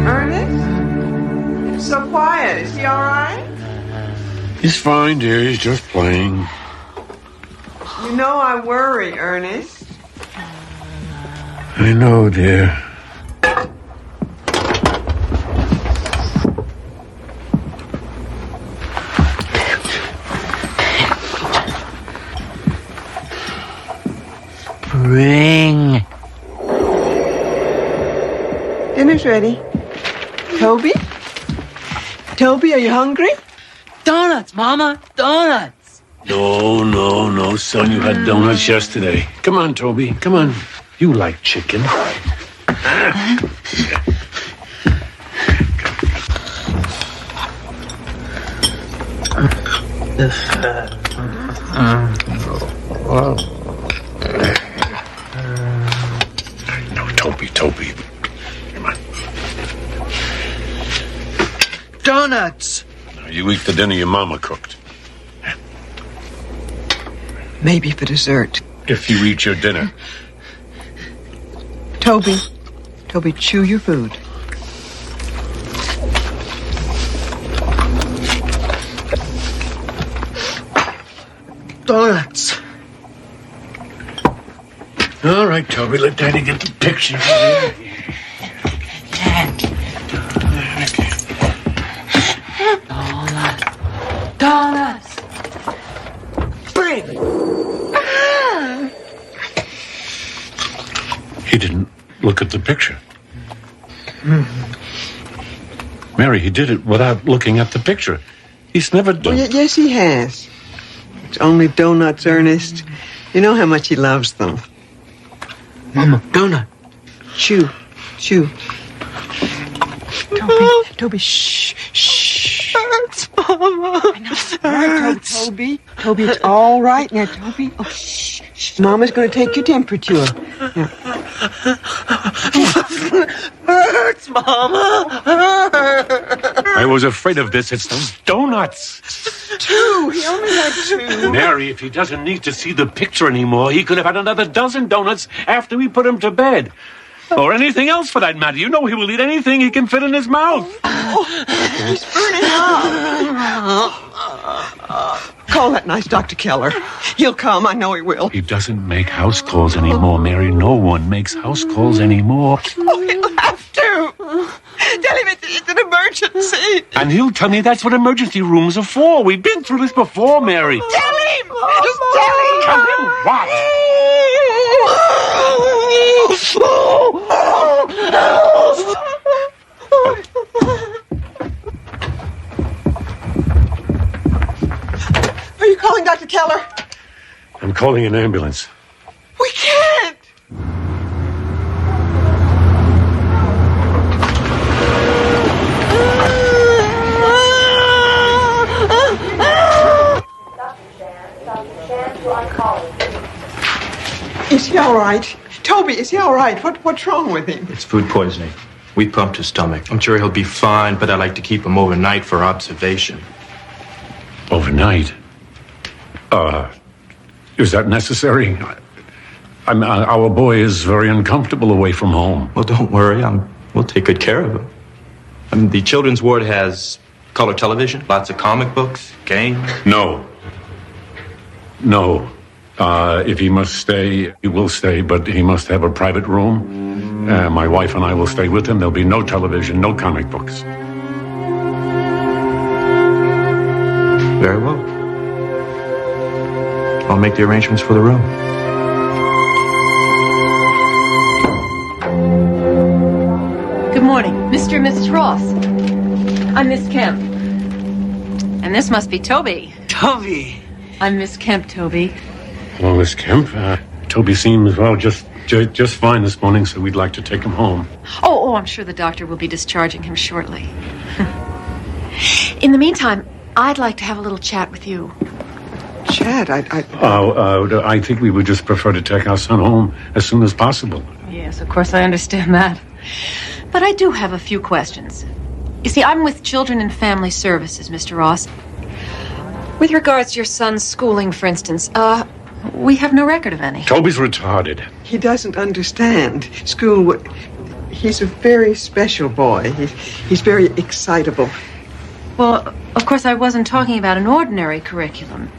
Ernest? So quiet. Is he all right? He's fine, dear. He's just playing. You know I worry, Ernest. I know, dear. Ring. Dinner's ready. Toby? Toby, are you hungry? Donuts, Mama. Donuts. No, son. You had donuts yesterday. Come on, Toby. Come on. You like chicken. No, Toby. Come on. Donuts. Now, you eat the dinner your mama cooked. Maybe for dessert. If you eat your dinner. Toby, chew your food. Donuts. All right, Toby, let Daddy get the picture. Donuts. Bring. He didn't look at the picture. Mary, he did it without looking at the picture. He's never done... Well, yes, he has. It's only donuts, Ernest. You know how much he loves them. Mama, donut. Chew. Toby, shh. Hurts, Mama. I know. Hurts. Toby, it's all right now, Toby. Oh, shh. Mama's going to take your temperature. Now. Hurts, Mama. I was afraid of this. It's those donuts. Two. He only had two. Mary, if he doesn't need to see the picture anymore, he could have had another dozen donuts after we put him to bed. Or anything else for that matter. You know he will eat anything he can fit in his mouth. He's burning up. Call that nice Dr. Keller. He'll come. I know he will. He doesn't make house calls anymore, Mary. No one makes house calls anymore. Oh, he'll have to. Tell him it's an emergency. And he'll tell me that's what emergency rooms are for. We've been through this before, Mary. Tell him. Just tell him. Tell him what? Are you calling Dr. Keller? I'm calling an ambulance. We can't. Is he all right? Toby, is he all right? What's wrong with him? It's food poisoning. We pumped his stomach. I'm sure he'll be fine, but I like to keep him overnight for observation. Overnight? Is that necessary? Our boy is very uncomfortable away from home. Well, don't worry. We'll take good care of him. The children's ward has color television, lots of comic books, games. No. If he must stay, he will stay, but he must have a private room. My wife and I will stay with him. There'll be no television, no comic books. Very well. I'll make the arrangements for the room. Good morning, Mr. and Mrs. Ross. I'm Miss Kemp. And this must be Toby. Toby. I'm Miss Kemp, Toby. Well, Miss Kemp, Toby seems, well, just fine this morning, so we'd like to take him home. Oh, I'm sure the doctor will be discharging him shortly. In the meantime, I'd like to have a little chat with you. Chad, I think we would just prefer to take our son home as soon as possible. Yes, of course, I understand that. But I do have a few questions. You see, I'm with Children and Family Services, Mr. Ross. With regards to your son's schooling, for instance, We have no record of any. Toby's retarded. He doesn't understand school. He's a very special boy. He's very excitable. Well, of course, I wasn't talking about an ordinary curriculum.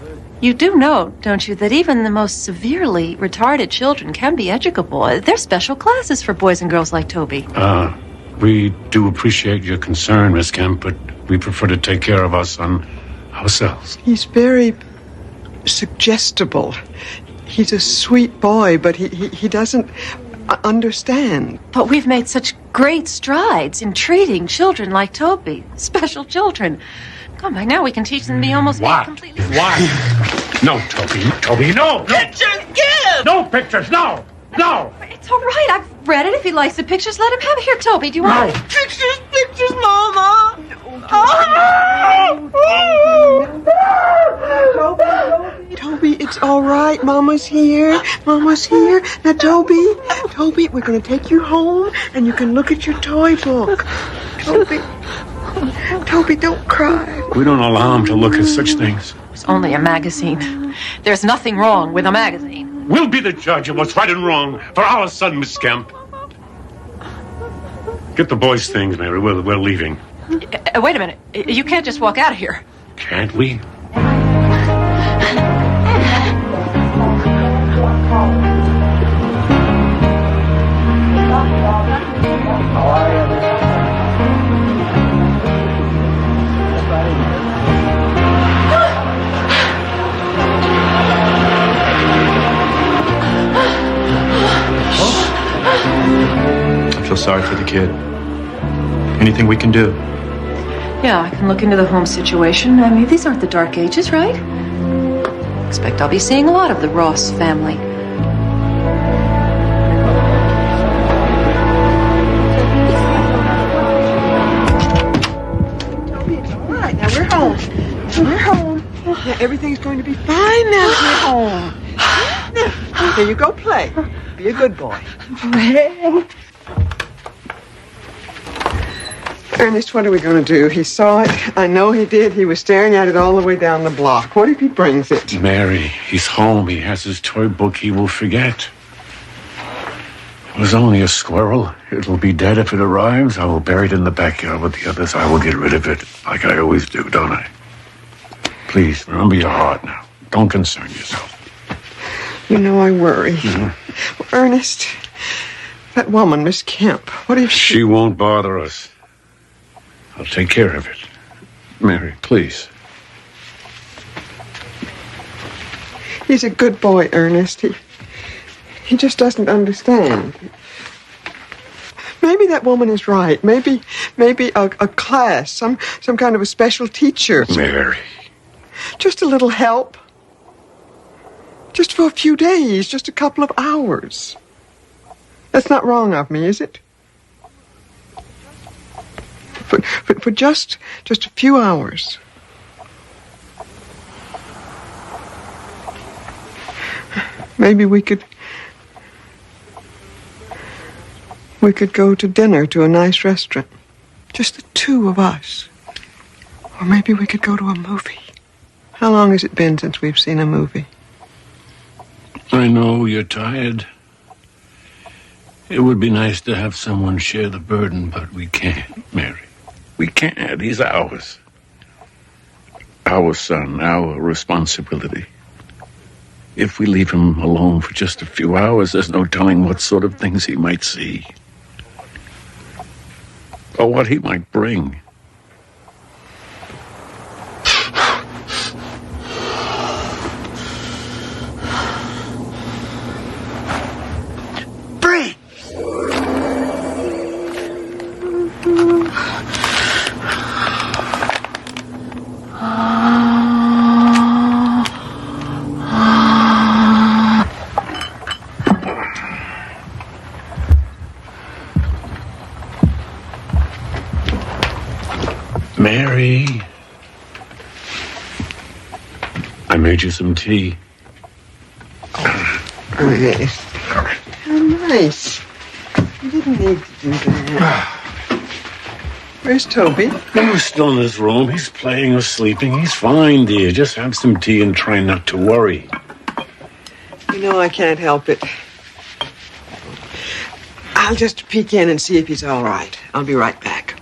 You do know, don't you, that even the most severely retarded children can be educable. There's special classes for boys and girls like Toby. We do appreciate your concern, Miss Kemp, but we prefer to take care of our son ourselves. He's very suggestible. He's a sweet boy, but he doesn't understand. But we've made such great strides in treating children like Toby. Special children. Come by now, we can teach them to be almost completely... Why? No, Toby, no! Pictures, give! No pictures, no! No! It's all right. I've read it. If he likes the pictures, let him have it. Here, Toby, do you want it? Pictures, Mama! Toby, it's all right. Mama's here. Mama's here. Now, Toby, we're going to take you home, and you can look at your toy book. Toby, don't cry. We don't allow him to look at such things. It's only a magazine. There's nothing wrong with a magazine. We'll be the judge of what's right and wrong for our son, Miss Kemp. Get the boys' things, Mary. We're leaving. Wait a minute. You can't just walk out of here. Can't we? I feel sorry for the kid. Anything we can do? Yeah, I can look into the home situation. I mean, these aren't the dark ages, right? Expect I'll be seeing a lot of the Ross family. Toby, it's all right. Now, we're home. We're home. Now, everything's going to be fine now. We're home. Now, there you go, play. Be a good boy. Ernest, what are we going to do? He saw it. I know he did. He was staring at it all the way down the block. What if he brings it? Mary, he's home. He has his toy book. He will forget. It was only a squirrel. It'll be dead if it arrives. I will bury it in the backyard with the others. I will get rid of it, like I always do, don't I? Please, remember your heart now. Don't concern yourself. You know I worry. Well, Ernest, that woman, Miss Kemp, what if She won't bother us. I'll take care of it. Mary, please. He's a good boy, Ernest. He just doesn't understand. Maybe that woman is right. Maybe a class, some kind of a special teacher. Mary. Just a little help. Just for a few days, just a couple of hours. That's not wrong of me, is it? For just a few hours. Maybe we could go to dinner to a nice restaurant. Just the two of us. Or maybe we could go to a movie. How long has it been since we've seen a movie? I know you're tired. It would be nice to have someone share the burden, but we can't, Mary. We can't. He's ours. Our son, our responsibility. If we leave him alone for just a few hours, there's no telling what sort of things he might see. Or what he might bring. Bring! Mary, I made you some tea. Ernest. How nice. You didn't need to do that. Where's Toby? He's still in his room. He's playing or sleeping. He's fine, dear. Just have some tea and try not to worry. No, I can't help it. I'll just peek in and see if he's all right. I'll be right back.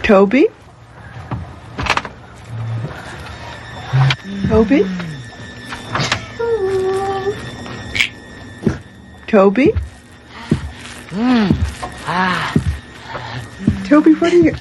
Toby? Toby? Toby? Toby, what are you...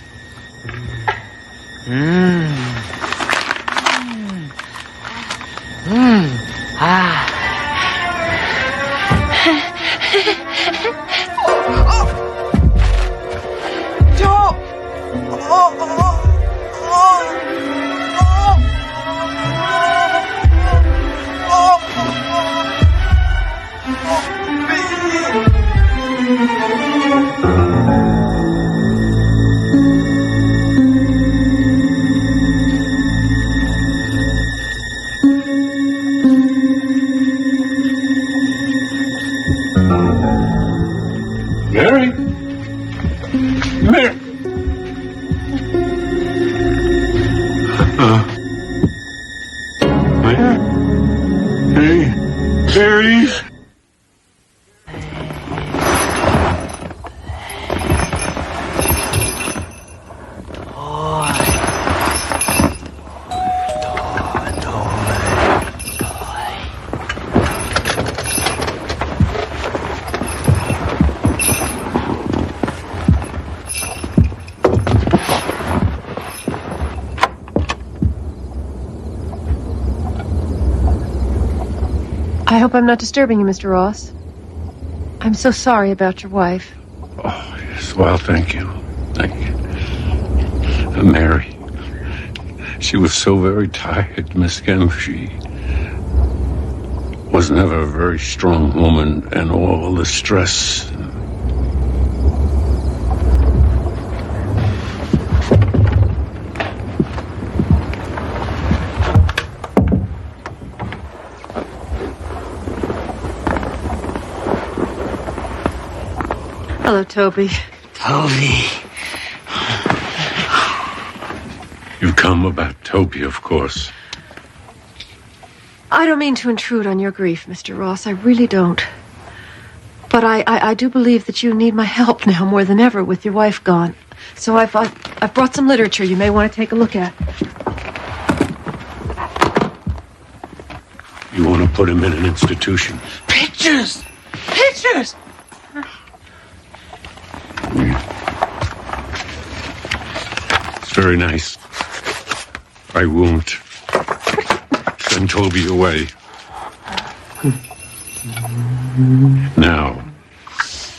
Mary? Mary? Mary? I hope I'm not disturbing you, Mr. Ross. I'm so sorry about your wife. Oh, yes. Well, thank you. Thank you. Mary. She was so very tired, Miss Kemp. She was never a very strong woman, and all the stress. Hello, Toby. Toby. You've come about Toby, of course. I don't mean to intrude on your grief, Mr. Ross. I really don't. But I do believe that you need my help now more than ever with your wife gone. So I've brought some literature you may want to take a look at. You want to put him in an institution? Pictures! Pictures! It's very nice. I won't send Toby away. Now,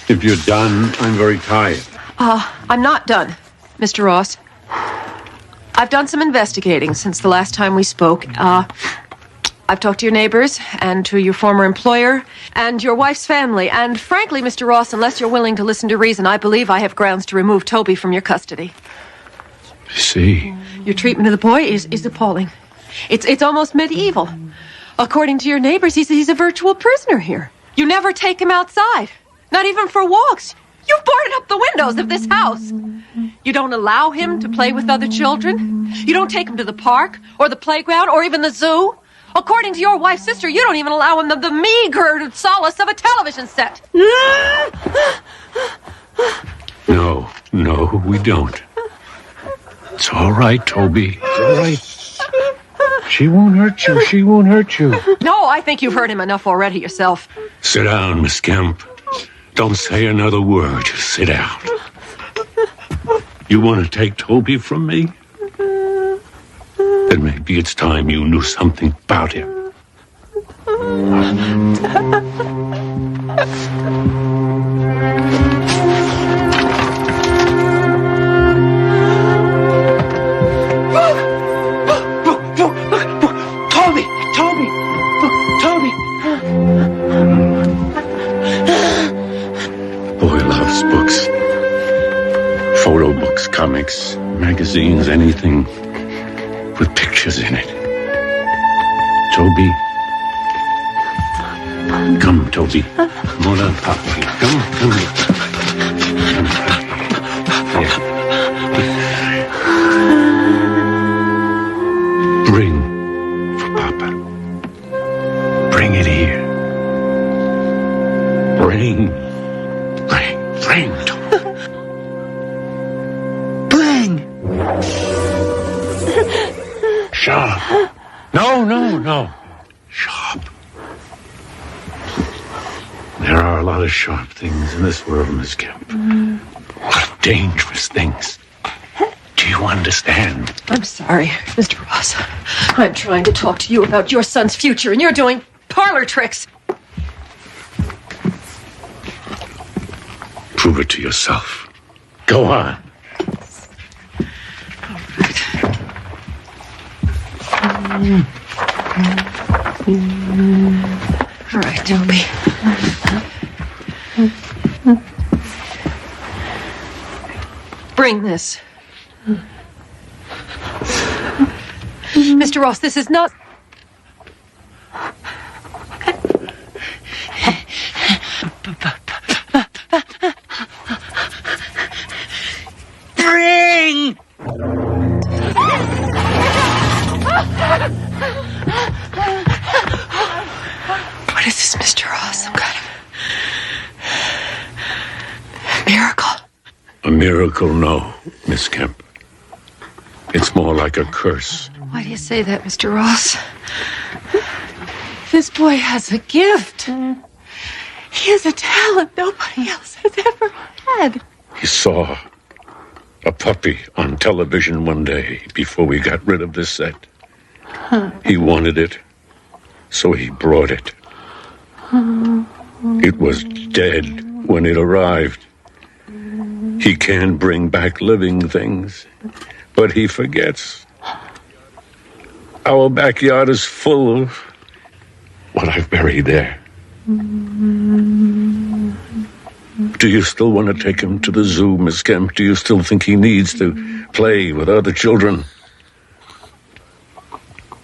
if you're done, I'm very tired. I'm not done, Mr. Ross. I've done some investigating since the last time we spoke. I've talked to your neighbors and to your former employer and your wife's family. And frankly, Mr. Ross, unless you're willing to listen to reason, I believe I have grounds to remove Toby from your custody. I see. Your treatment of the boy is appalling. It's almost medieval. According to your neighbors, he's a virtual prisoner here. You never take him outside, not even for walks. You've boarded up the windows of this house. You don't allow him to play with other children. You don't take him to the park or the playground or even the zoo. According to your wife's sister, you don't even allow him the meager solace of a television set. No, we don't. It's all right, Toby. It's all right. She won't hurt you. She won't hurt you. No, I think you've hurt him enough already yourself. Sit down, Miss Kemp. Don't say another word. Just sit down. You want to take Toby from me? Then maybe it's time you knew something about him. Toby! Boy loves books. Photo books, comics, magazines, anything with pictures in it. Toby, Come, Toby. More than Papa here. Come here. Bring for Papa. Bring it here. Bring, Toby. Bling! Sharp. No. Sharp. There are a lot of sharp things in this world, Miss Kemp. A lot of dangerous things. Do you understand? I'm sorry, Mr. Ross. I'm trying to talk to you about your son's future, and you're doing parlor tricks. Prove it to yourself. Go on. All right, Toby. Bring this. Mr. Ross, this is not... Bring! What is this, Mr. Ross? Some kind of miracle? A miracle, no, Miss Kemp. It's more like a curse. Why do you say that, Mr. Ross? This boy has a gift. He has a talent nobody else has ever had. He saw a puppy on television one day before we got rid of this set. He wanted it, so he brought it. It was dead when it arrived. He can bring back living things, but he forgets. Our backyard is full of what I've buried there. Do you still want to take him to the zoo, Miss Kemp? Do you still think he needs to play with other children?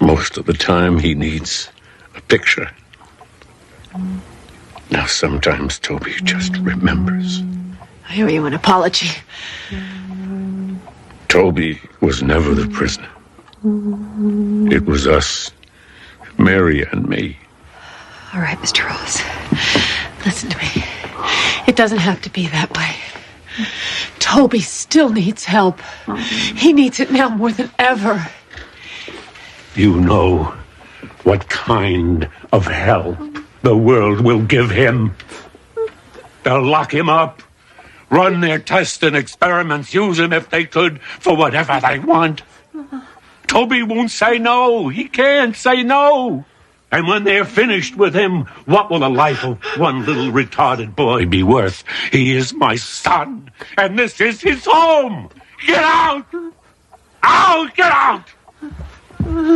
Most of the time, he needs a picture. Now, sometimes Toby just remembers. I owe you an apology. Toby was never the prisoner. It was us, Mary and me. All right, Mr. Ross. Listen to me. It doesn't have to be that way. Toby still needs help. He needs it now more than ever. You know what kind of help the world will give him. They'll lock him up, run their tests and experiments, use him if they could for whatever they want. Toby won't say no. He can't say no. And when they're finished with him, what will the life of one little retarded boy be worth? He is my son, and this is his home. Get out! Out! Get out!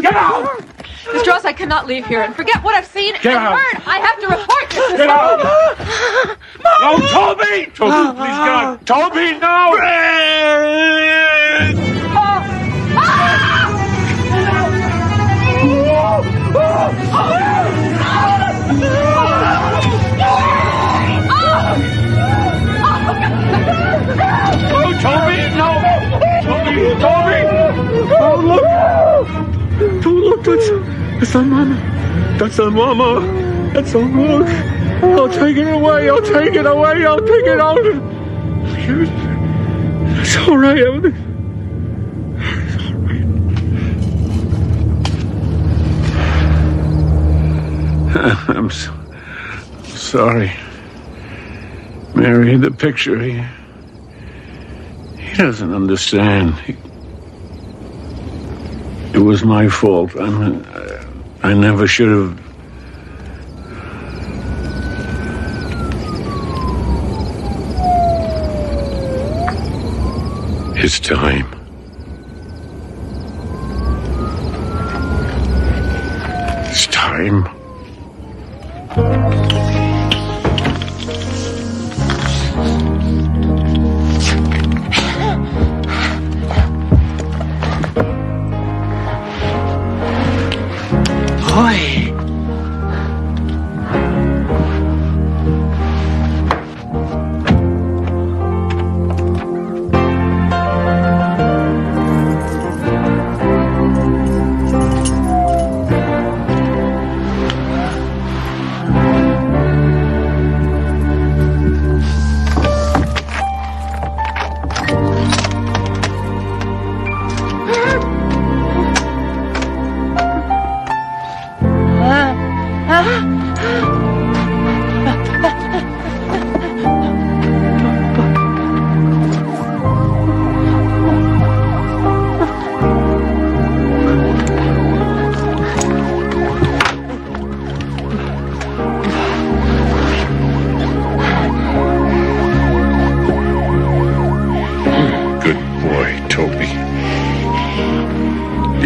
Get out! Mr. Ross, I cannot leave here and forget what I've seen Get and out. heard. I have to report this. Get out! No, Toby! Toby, please get out! Toby, no! Oh, Toby, no! Toby! Oh, look! Oh, look, that's our mama. That's our mama. That's our look. I'll take it away. I'll take it away. I'll take it out. It's all right. It's all right. I'm sorry. Mary, the picture, he doesn't understand. It was my fault. I never should have. It's time. It's time. Boy.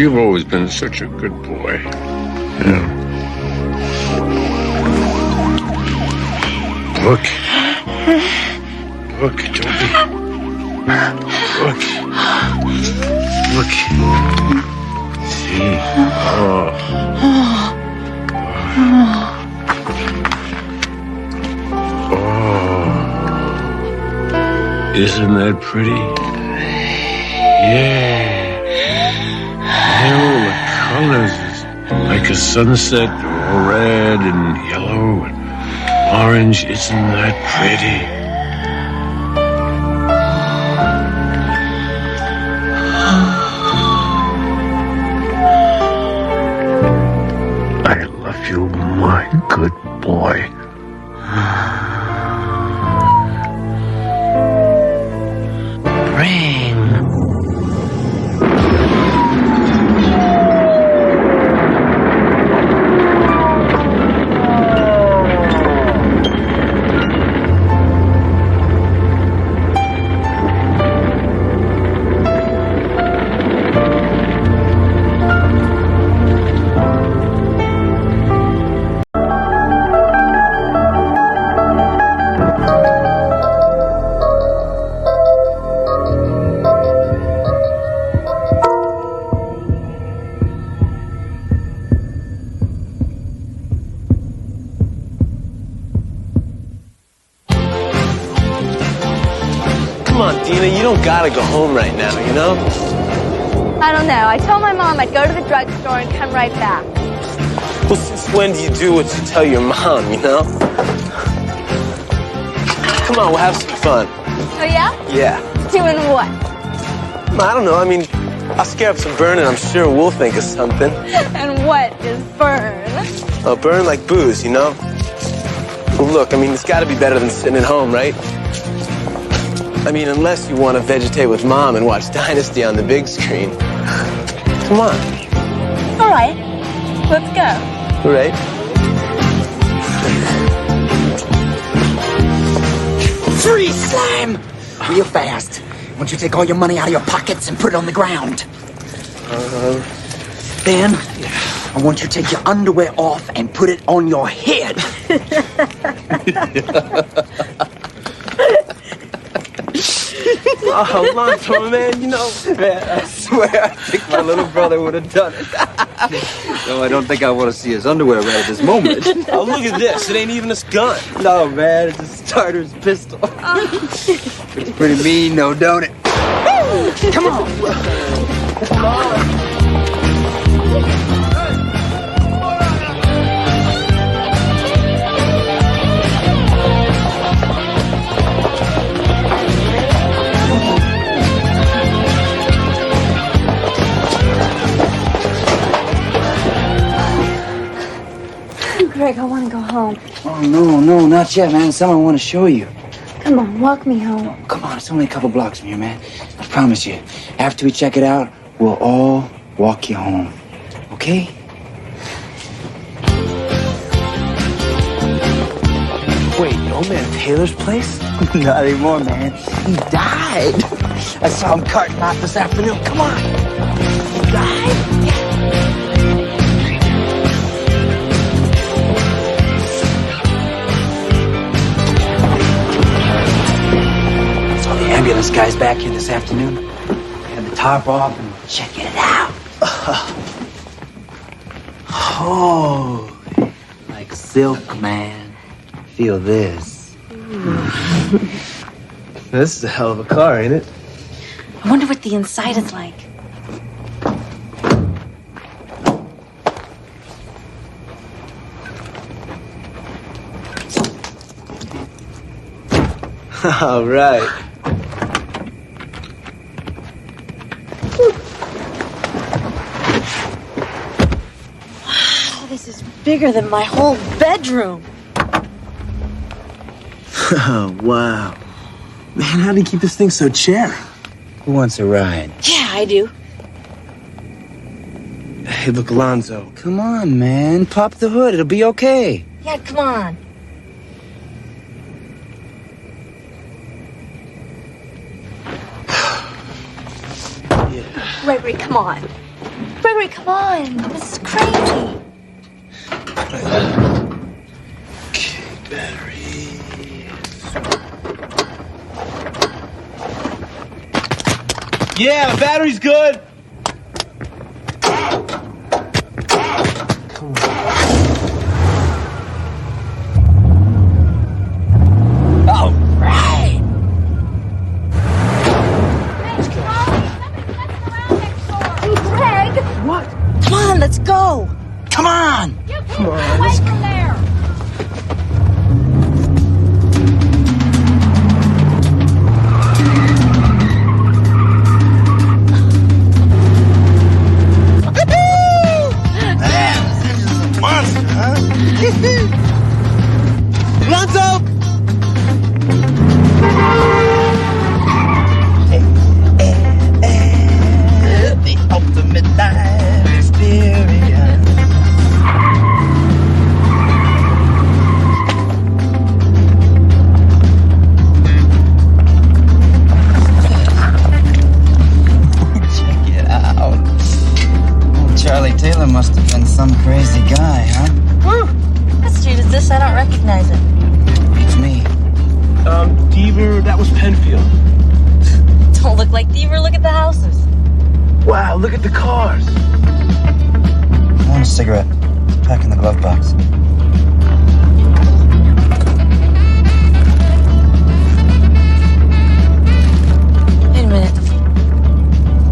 You've always been such a good boy. Yeah. Look. Look, Toby. Look. Look. See? Oh. Oh. Isn't that pretty? Yeah. All the colors is like a sunset, all red and yellow and orange. Isn't that pretty? I love you, my good boy. Come on, Dina, you don't gotta go home right now, you know? I don't know. I told my mom I'd go to the drugstore and come right back. Well, since when do you do what you tell your mom, you know? Come on, we'll have some fun. Oh, yeah? Yeah. Doing what? I don't know, I mean, I'll scare up some burn and I'm sure we'll think of something. And what is burn? Oh, burn like booze, you know? Well, look, I mean, it's gotta be better than sitting at home, right? I mean, unless you want to vegetate with Mom and watch Dynasty on the big screen. Come on. All right. Let's go. All right. Freeze, slime! Real fast. I want you to take all your money out of your pockets and put it on the ground. Then, I want you to take your underwear off and put it on your head. Oh, Lonzo, man, you know, man, I swear, I think my little brother would have done it. No, I don't think I want to see his underwear right at this moment. Oh, look at this. It ain't even a gun. No, man, it's a starter's pistol. It's pretty mean, though, don't it? Come on. Greg, I want to go home. Oh, no, not yet, man. Something I want to show you. Come on, walk me home. Oh, come on, it's only a couple blocks from here, man. I promise you. After we check it out, we'll all walk you home. Okay? Wait, old man Taylor's place? Not anymore, man. He died. I saw him carting out this afternoon. Come on. He died? Ambulance guy's back here this afternoon. Had the tarp off and checking it out. Oh, like silk, man. Feel this. This is a hell of a car, ain't it? I wonder what the inside is like. All right. Wow, this is bigger than my whole bedroom. Oh, wow. Man, how do you keep this thing so cherry? Who wants a ride? Yeah, I do. Hey, look, Alonzo. Come on, man. Pop the hood. It'll be okay. Yeah, come on. Gregory, come on. Gregory, hurry, come on. This is crazy. Okay, battery. Yeah, the battery's good. Come on. All right. Hey, Greg. What? Come on, let's go. Come on. Come on, let's go. There. Monster, huh? Lonzo! The ultimate life experience. Check it out. Oh, Charlie Taylor must have been some crazy guy, huh? What street is this? I don't recognize it. It's me. Deaver, that was Penfield. Don't look like Deaver. Look at the houses. Wow, look at the cars. I want a cigarette. Pack in the glove box. Wait a minute.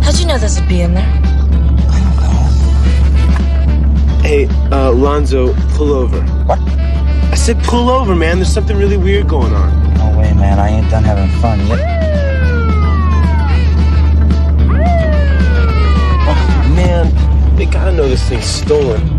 How'd you know this would be in there? I don't know. Hey, Lonzo, pull over. What? I said pull over, man. There's something really weird going on. No way, man. I ain't done having fun yet. Oh, man, they gotta know this thing's stolen.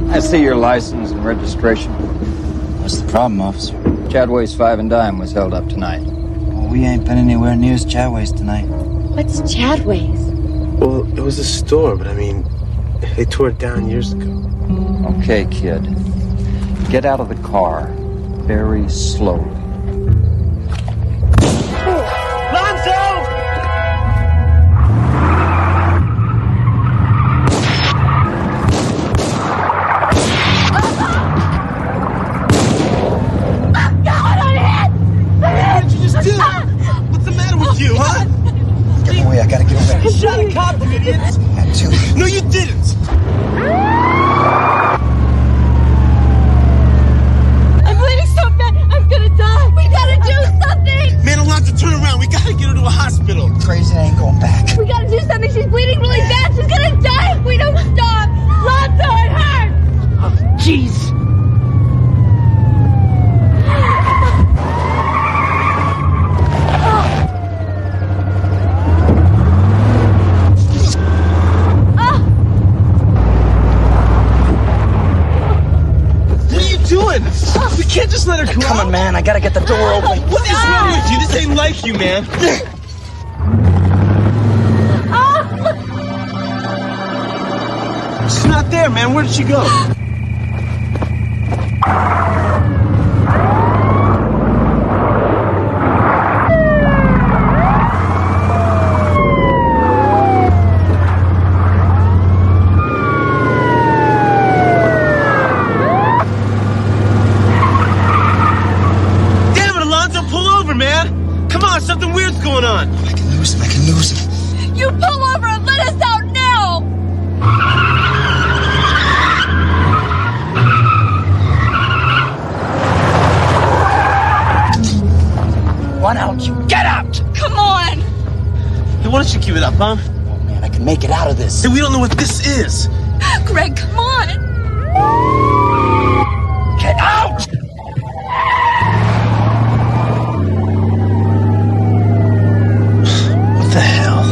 I see your license and registration. What's the problem, officer? Chadway's 5 and Dime was held up tonight. Well, we ain't been anywhere near as Chadway's tonight. What's Chadway's? Well, it was a store, but I mean, they tore it down years ago. Okay, kid. Get out of the car very slowly. Lonzo! What's the matter with you, huh? Get away, I gotta get away. You shot a cop, you idiot! Had to. No, you didn't! I'm bleeding so bad. I'm gonna die. We gotta do something. Man, Alonzo, turn around. We gotta get her to a hospital. Crazy, I ain't going back. We gotta do something. She's bleeding really bad. She's gonna die if we don't stop. Lonzo, it hurts. Oh, jeez. What are you doing? We can't just let her go. Come on, man, I gotta get the door open. What is wrong with you? This ain't like you, man. She's not there, man. Where did she go? Damn it, Alonzo, pull over, man. Come on, something weird's going on. I can lose him, I can lose him. You pull over and let us out now. Why don't you get out? Come on. Hey, why don't you keep it up, huh? Oh, man, I can make it out of this. Hey, we don't know what this is. Greg, come on. Get out! What the hell?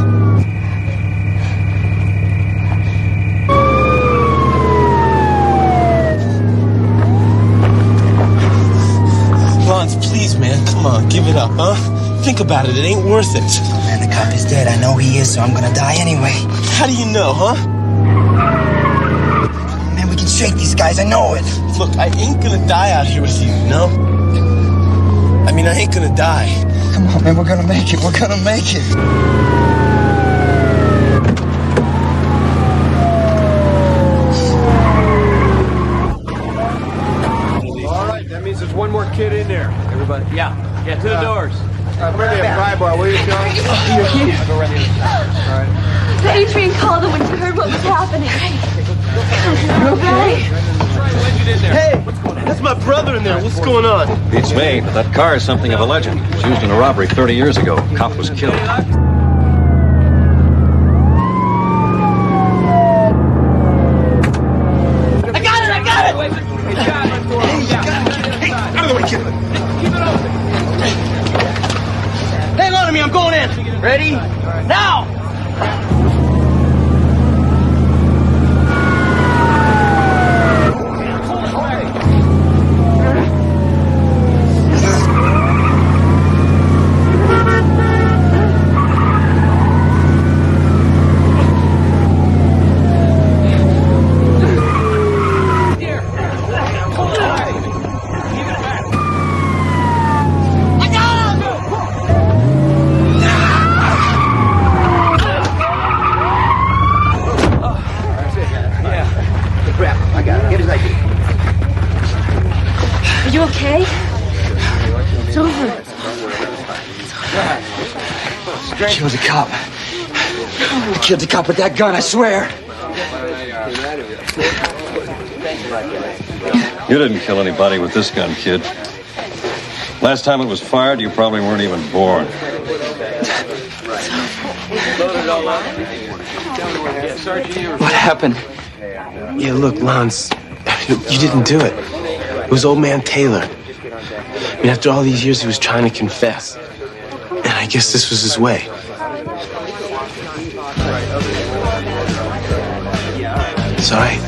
about it. It ain't worth it. Oh, man, the cop is dead. I know he is, so I'm gonna die anyway. How do you know, huh? Man, we can shake these guys. I know it. Look, I ain't gonna die out here with you, you know? I mean, I ain't gonna die. Come on, man. We're gonna make it. We're gonna make it. All right, that means there's one more kid in there. Everybody, yeah, to the doors. Bring me a fry bar, will you, Sean? I'll go right in. All right. Adrian called her when she heard what was happening. You okay? Hey, that's my brother in there. What's going on? Beats me, but that car is something of a legend. It was used in a robbery 30 years ago. Cop was killed. Hang on to me, I'm going in. Ready? Now! Are you okay? It's over. Killed the cop. I killed the cop with that gun, I swear. You didn't kill anybody with this gun, kid. Last time it was fired, you probably weren't even born. What happened? Yeah, look, Lance, you didn't do it. It was old man Taylor. I mean, after all these years, he was trying to confess. And I guess this was his way. It's all right.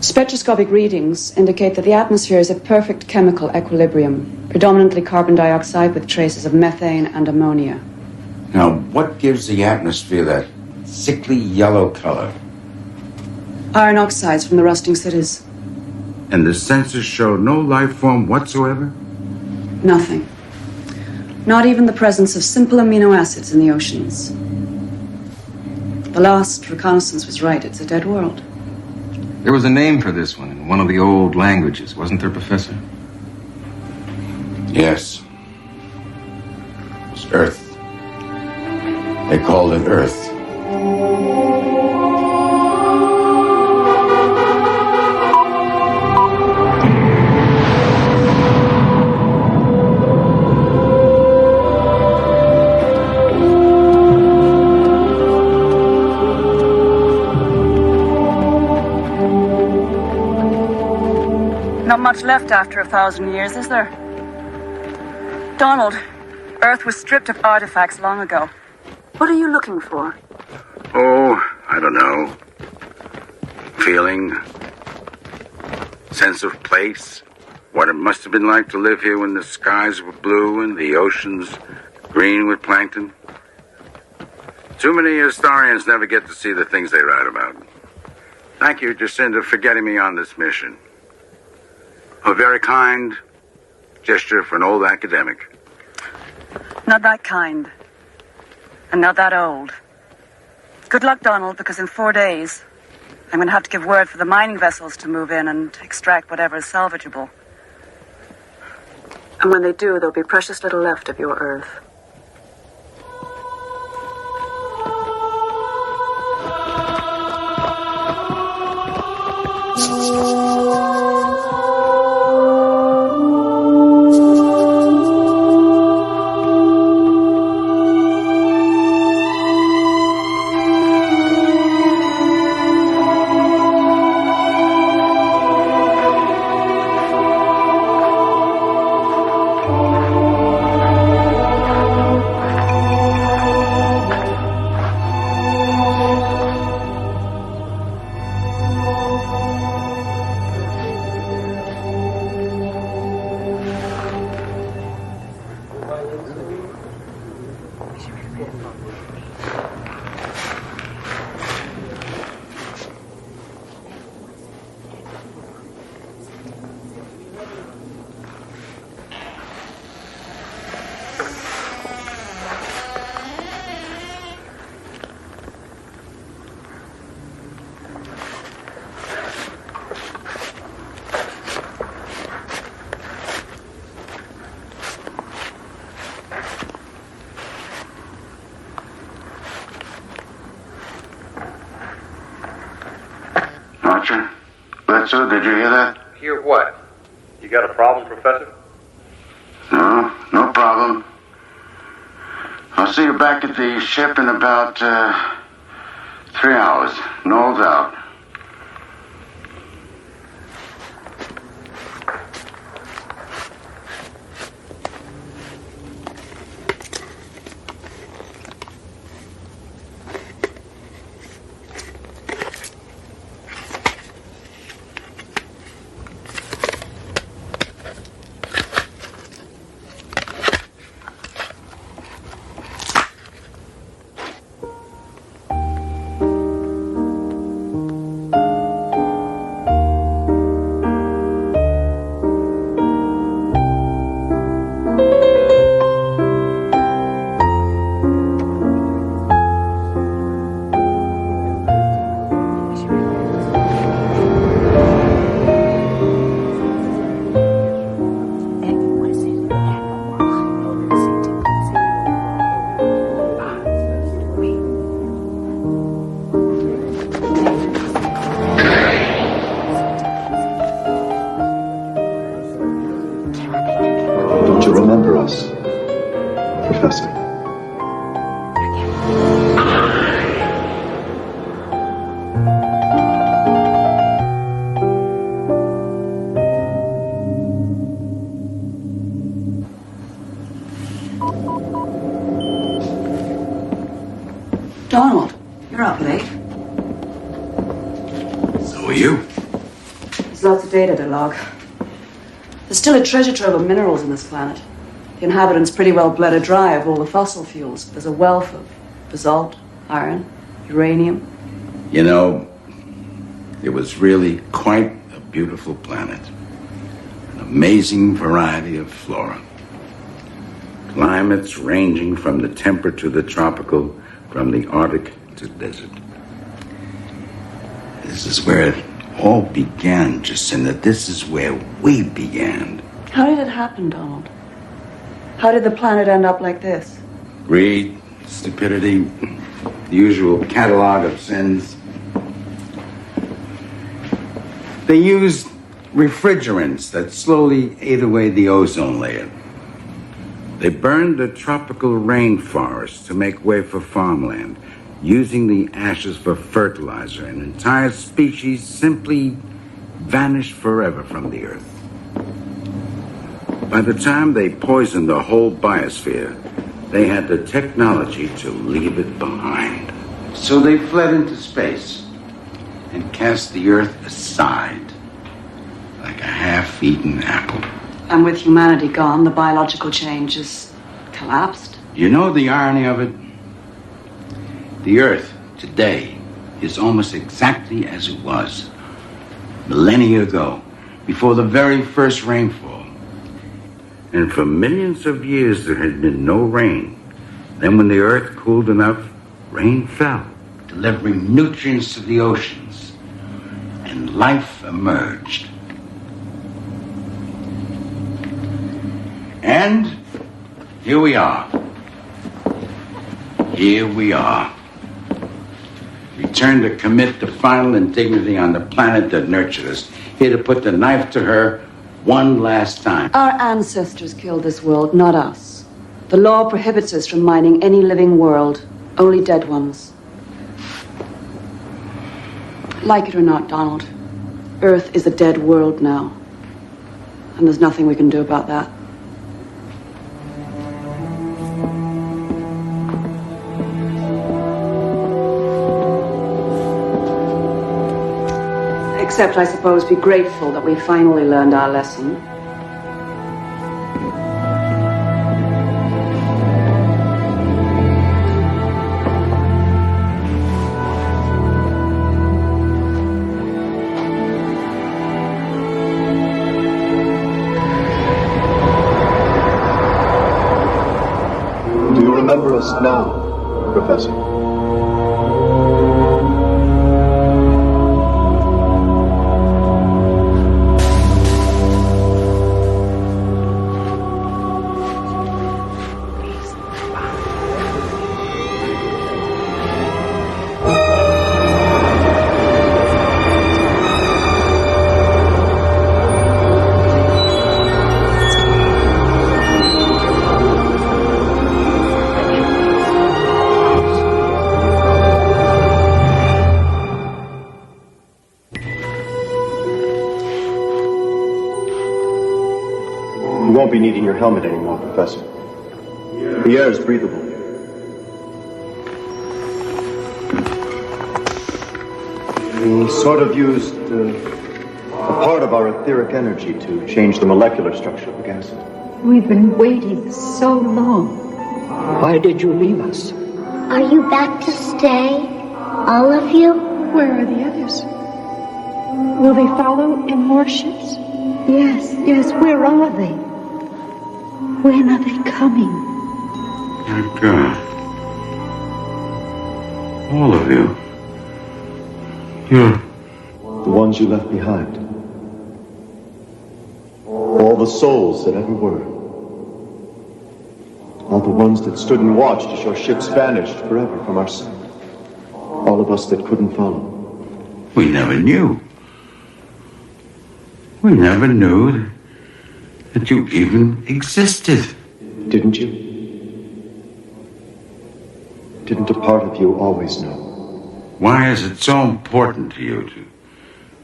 Spectroscopic readings indicate that the atmosphere is a perfect chemical equilibrium, predominantly carbon dioxide with traces of methane and ammonia. Now, what gives the atmosphere that sickly yellow color? Iron oxides from the rusting cities. And the sensors show no life form whatsoever? Nothing. Not even the presence of simple amino acids in the oceans. The last reconnaissance was right. It's a dead world. There was a name for this one in one of the old languages, wasn't there, Professor? Yes. It was Earth. They called it Earth. Not much left after 1,000 years, is there? Donald, Earth was stripped of artifacts long ago. What are you looking for? Oh, I don't know. Feeling. Sense of place. What it must have been like to live here when the skies were blue and the oceans green with plankton. Too many historians never get to see the things they write about. Thank you, Jacinda, for getting me on this mission. A very kind gesture for an old academic. Not that kind. And not that old. Good luck, Donald, because in 4 days, I'm going to have to give word for the mining vessels to move in and extract whatever is salvageable. And when they do, there'll be precious little left of your Earth. Professor, did you hear that? Hear what? You got a problem, Professor? No, no problem. I'll see you back at the ship in about 3 hours. No doubt. You remember us, Professor? Donald, you're up late. So are you. There's lots of data to log. There's still a treasure trove of minerals on this planet. The inhabitants pretty well bled her dry of all the fossil fuels. There's a wealth of basalt, iron, uranium. You know, it was really quite a beautiful planet. An amazing variety of flora. Climates ranging from the temperate to the tropical, from the Arctic to desert. This is where it all began, Jacinta. This is where we began. How did it happen, Donald? How did the planet end up like this? Greed, stupidity, the usual catalog of sins. They used refrigerants that slowly ate away the ozone layer. They burned the tropical rainforests to make way for farmland, using the ashes for fertilizer, and entire species simply vanished forever from the earth. By the time they poisoned the whole biosphere, they had the technology to leave it behind. So they fled into space and cast the earth aside like a half-eaten apple. And with humanity gone, the biological chain just collapsed. You know the irony of it? The earth today is almost exactly as it was millennia ago, before the very first rainfall. And for millions of years there had been no rain. Then when the earth cooled enough, rain fell, delivering nutrients to the oceans, and life emerged. And here we are. Here we are. Returned to commit the final indignity on the planet that nurtured us. Here to put the knife to her one last time. Our ancestors killed this world, not us. The law prohibits us from mining any living world, only dead ones. Like it or not, Donald, Earth is a dead world now. And there's nothing we can do about that. Except, I suppose, be grateful that we finally learned our lesson. Do you remember us now, Professor? won't be needing your helmet anymore, Professor. The air is breathable. We sort of used a part of our etheric energy to change the molecular structure of the gas. We've been waiting so long. Why did you leave us? Are you back to stay? All of you? Where are the others? Will they follow in more ships? Yes, where are they? When are they coming? My God. All of you. You're... The ones you left behind. All the souls that ever were. All the ones that stood and watched as your ships vanished forever from our sight. All of us that couldn't follow. We never knew. We never knew that you even existed. Didn't you? Didn't a part of you always know? Why is it so important to you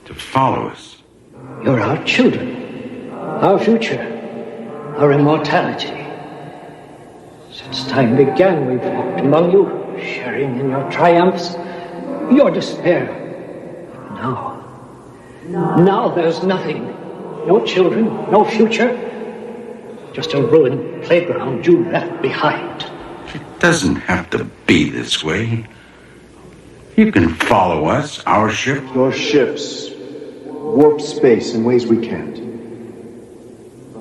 to follow us? You're our children, our future, our immortality. Since time began, we've walked among you, sharing in your triumphs, your despair. Now there's nothing. No children, no future. Just a ruined playground you left behind. It doesn't have to be this way. You can follow us, our ship. Your ships warp space in ways we can't.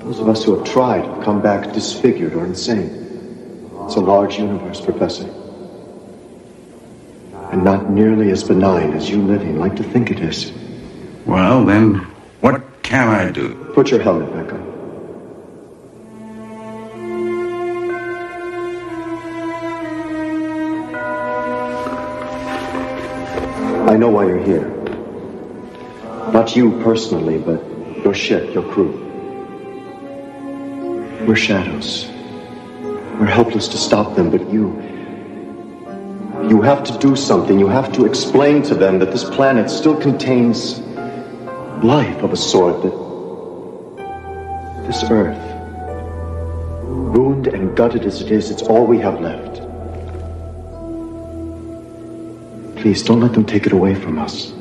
Those of us who have tried have come back disfigured or insane. It's a large universe, Professor. And not nearly as benign as you living like to think it is. Well, then, what can I do? Put your helmet back on. I know why you're here. Not you personally, but your ship, your crew. We're shadows. We're helpless to stop them, but you have to do something. You have to explain to them that this planet still contains life of a sort, that this Earth, ruined and gutted as it is, it's all we have left. Please, don't let them take it away from us.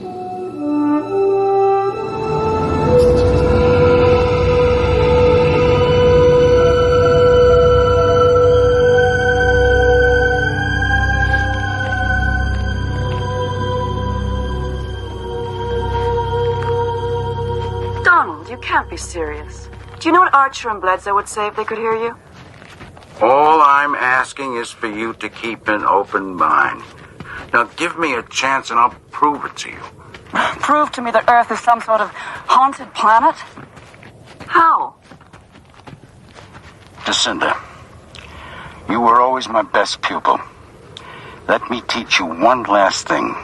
Donald, you can't be serious. Do you know what Archer and Bledsoe would say if they could hear you? All I'm asking is for you to keep an open mind. Now, give me a chance and I'll prove it to you. Prove to me that Earth is some sort of haunted planet? How? Lucinda, you were always my best pupil. Let me teach you one last thing.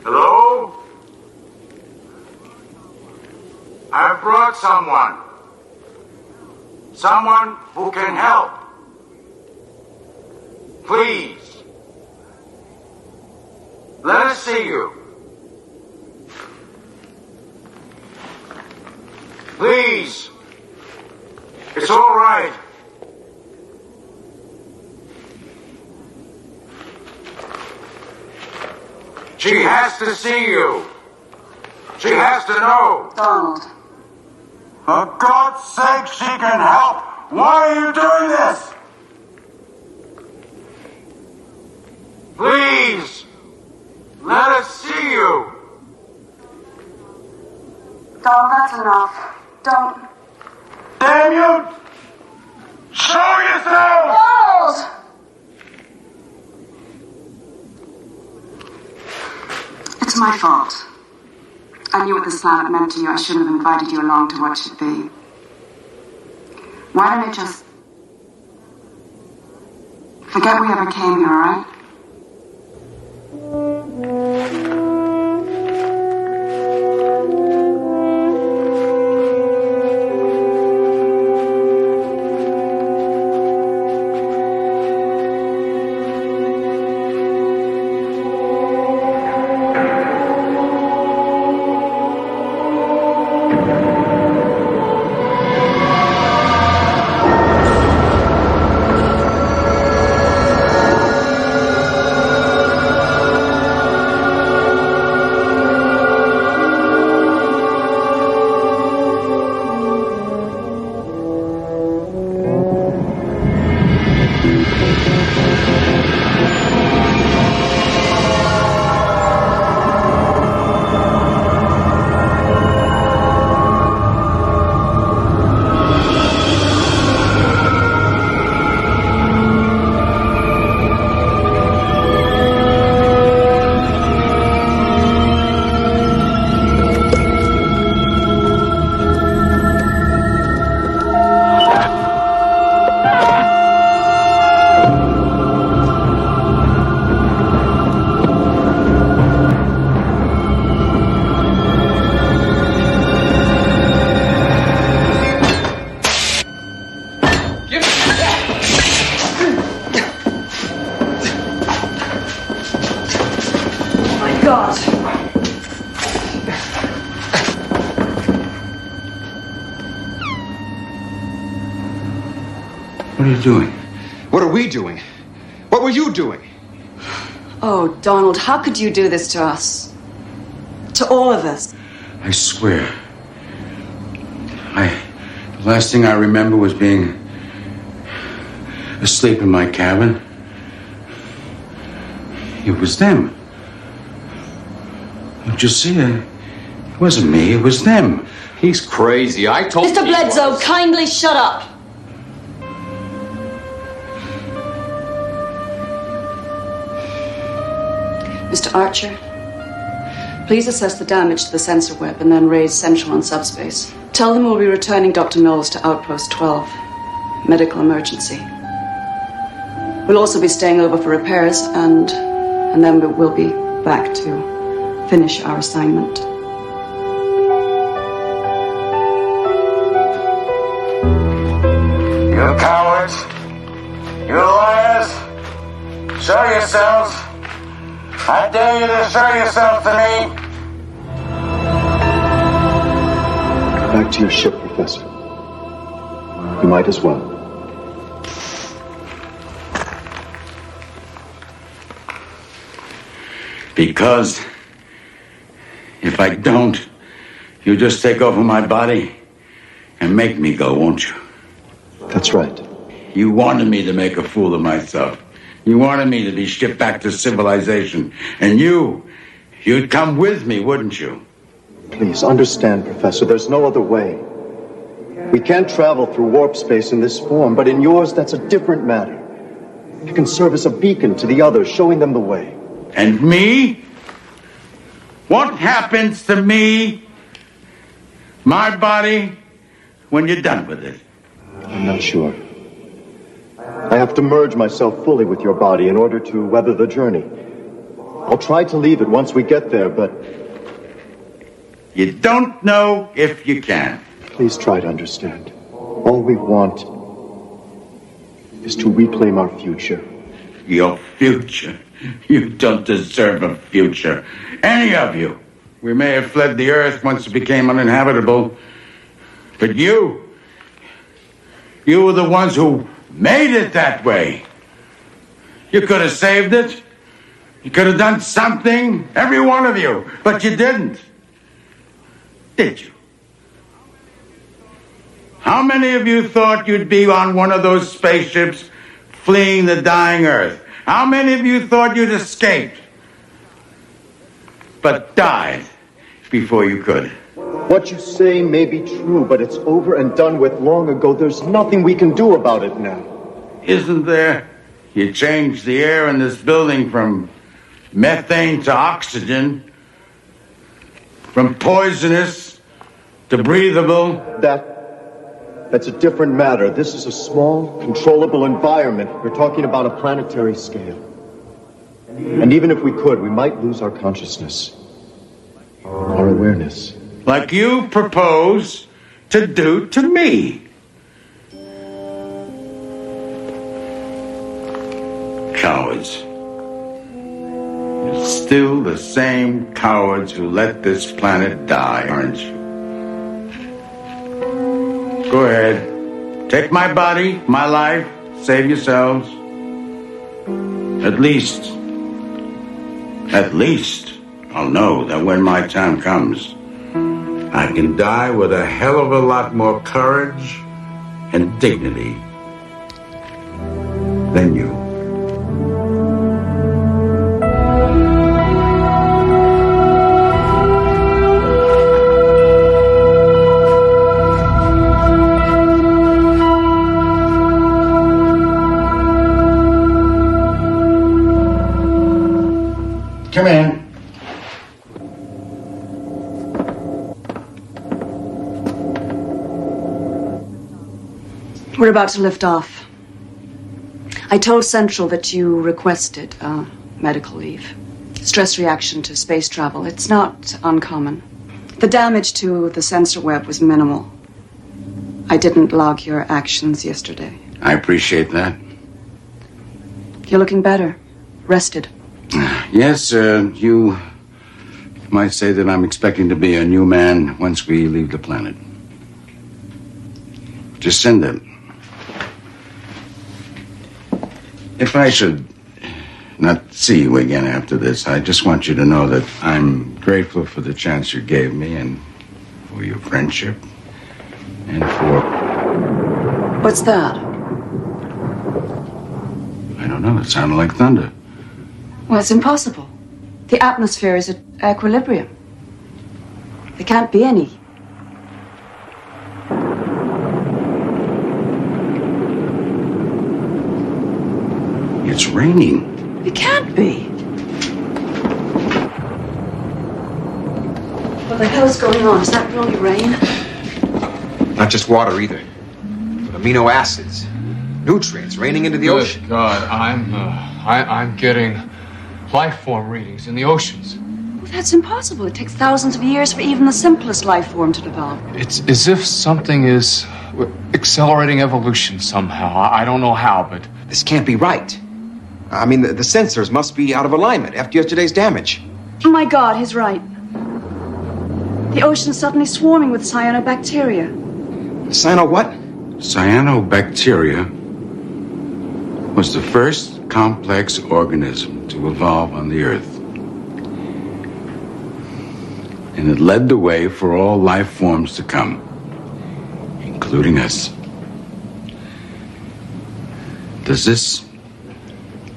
Hello? I've brought someone. Someone who can help. Please. Let us see you. Please. It's all right. She has to see you. She has to know. Donald. For God's sake, she can help. Why are you doing this? Please. Let us see you. Donald, that's enough. Don't. Damn you! Show yourself! Donald! It's my fault. I knew what this planet meant to you. I shouldn't have invited you along to watch it be. Why don't I just forget we ever came here, all right? What are you doing? What are we doing? What were you doing? Oh, Donald, how could you do this to us? To all of us? I swear. The last thing I remember was being asleep in my cabin. It was them. Don't you see it? It wasn't me, it was them. He's crazy. I told Mr. Bledsoe, kindly shut up. Mr. Archer, please assess the damage to the sensor web and then raise Central on subspace. Tell them we'll be returning Dr. Knowles to Outpost 12. Medical emergency. We'll also be staying over for repairs and then we'll be back to finish our assignment. You cowards! You liars! Show yourselves! I dare you to show yourself to me! Back to your ship, Professor. You might as well. Because if I don't, you'll just take over my body and make me go, won't you? That's right. You wanted me to make a fool of myself. You wanted me to be shipped back to civilization. And you'd come with me, wouldn't you? Please understand, Professor, there's no other way. We can't travel through warp space in this form, but in yours, that's a different matter. You can serve as a beacon to the others, showing them the way. And me? What happens to me, my body, when you're done with it? I'm not sure. I have to merge myself fully with your body in order to weather the journey. I'll try to leave it once we get there, but... You don't know if you can. Please try to understand. All we want is to reclaim our future. Your future? You don't deserve a future. Any of you. We may have fled the Earth once it became uninhabitable. But you were the ones who made it that way. You could have saved it. You could have done something, every one of you. But you didn't. Did you? How many of you thought you'd be on one of those spaceships fleeing the dying Earth? How many of you thought you'd escaped, but died before you could? What you say may be true, but it's over and done with long ago. There's nothing we can do about it now. Isn't there? You changed the air in this building from methane to oxygen, from poisonous to breathable. That's a different matter. This is a small, controllable environment. We're talking about a planetary scale. And even if we could, we might lose our consciousness, our awareness. Like you propose to do to me. Cowards. You're still the same cowards who let this planet die, aren't you? Go ahead. Take my body, my life. Save yourselves. At least, I'll know that when my time comes, I can die with a hell of a lot more courage and dignity than you. Come in. We're about to lift off. I told Central that you requested medical leave. Stress reaction to space travel. It's not uncommon. The damage to the sensor web was minimal. I didn't log your actions yesterday. I appreciate that. You're looking better. Rested. Yes, you might say that I'm expecting to be a new man once we leave the planet. Jacinda, If I should not see you again after this, I just want you to know that I'm grateful for the chance you gave me and for your friendship and for... What's that? I don't know. It sounded like thunder. Well, it's impossible. The atmosphere is at equilibrium. There can't be any. It's raining. It can't be. What the hell is going on? Is that really rain? Not just water either, but amino acids, nutrients raining into the ocean. God, I'm getting life form readings in the oceans. Well, that's impossible. It takes thousands of years for even the simplest life form to develop. It's as if something is accelerating evolution somehow. I don't know how, but... This can't be right. I mean, the sensors must be out of alignment after yesterday's damage. Oh my God, he's right. The ocean's suddenly swarming with cyanobacteria. Cyano what? Cyanobacteria was the first complex organism to evolve on the Earth. And it led the way for all life forms to come, including us. Does this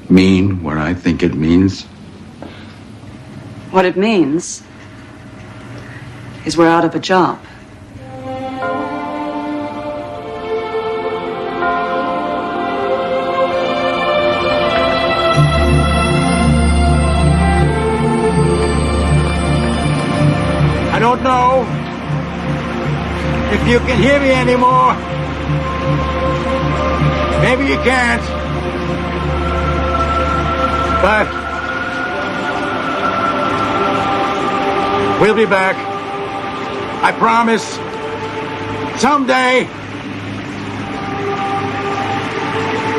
mean what I think it means? What it means is we're out of a job. I don't know if you can hear me anymore. Maybe you can't. But we'll be back. I promise. Someday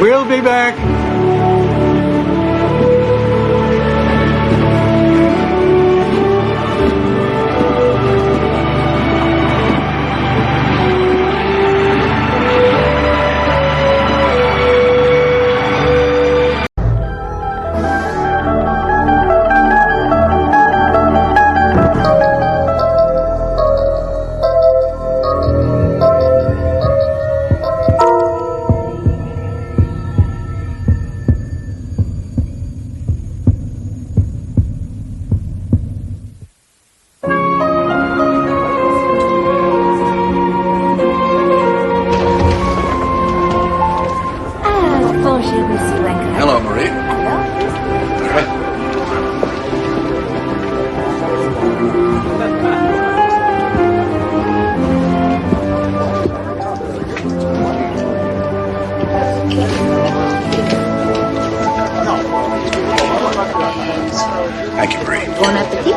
we'll be back. Hello, Marie. Thank you, Marie. Bon appetit.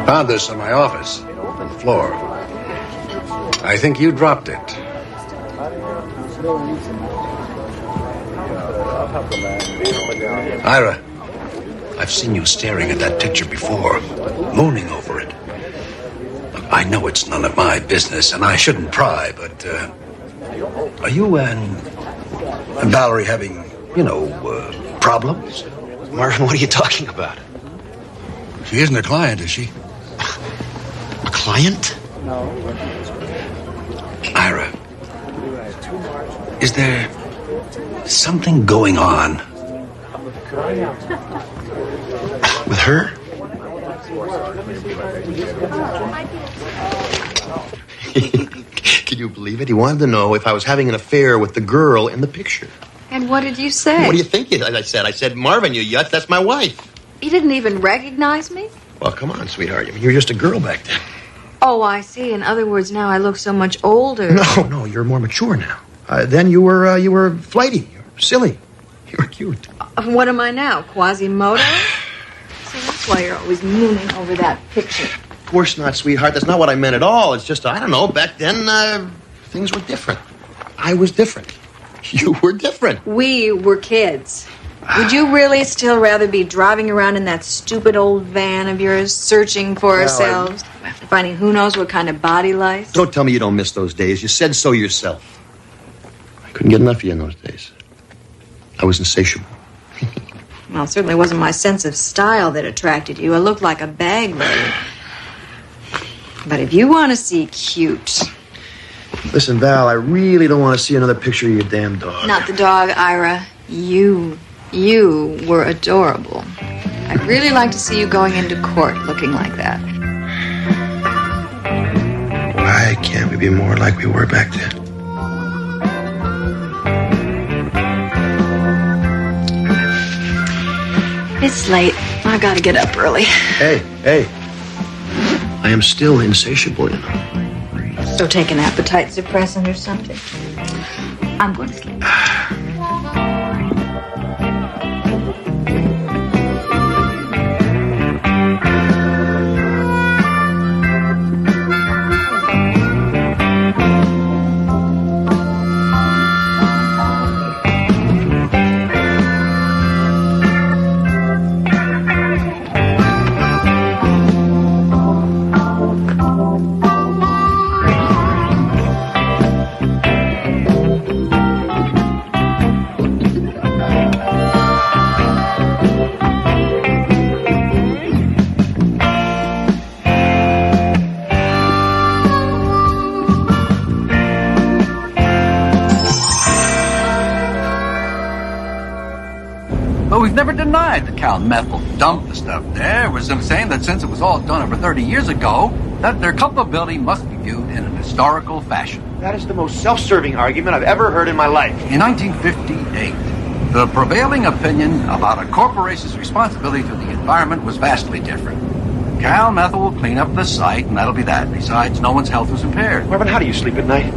Found this in my office on the floor. I think you dropped it. Ira, I've seen you staring at that picture before, mooning over it. Look, I know it's none of my business, and I shouldn't pry, but are you and Valerie having, problems? Marvin, what are you talking about? She isn't a client, is she? A client? Ira, is there something going on with her? Can you believe it? He wanted to know if I was having an affair with the girl in the picture. And what did you say? What do you think I said? I said, Marvin, you yut, that's my wife. You didn't even recognize me? Well, come on, sweetheart. I mean, you were just a girl back then. Oh, I see. In other words, now I look so much older. No, you're more mature now. Then you were flighty, you were silly, you were cute. What am I now? Quasimodo? See, that's That's why you're always mooning over that picture. Of course not, sweetheart. That's not what I meant at all. It's just, I don't know, back then, things were different. I was different. You were different. We were kids. Would you really still rather be driving around in that stupid old van of yours, searching for ourselves, finding who knows what kind of body lice? Don't tell me you don't miss those days. You said so yourself. I couldn't get enough of you in those days. I was insatiable. Well, it certainly wasn't my sense of style that attracted you. I looked like a bag lady. But if you want to see cute... Listen, Val, I really don't want to see another picture of your damn dog. Not the dog, Ira. You were adorable. I'd really like to see you going into court looking like that. Why can't we be more like we were back then? It's late. I gotta get up early. Hey. I am still insatiable, you know. So take an appetite suppressant or something. I'm going to sleep. We've never denied that Cal Methyl dumped the stuff there. We're simply saying that since it was all done over 30 years ago, that their culpability must be viewed in an historical fashion. That is the most self-serving argument I've ever heard in my life. In 1958, the prevailing opinion about a corporation's responsibility to the environment was vastly different. Cal Methyl will clean up the site, and that'll be that. Besides, no one's health was impaired. Marvin, how do you sleep at night?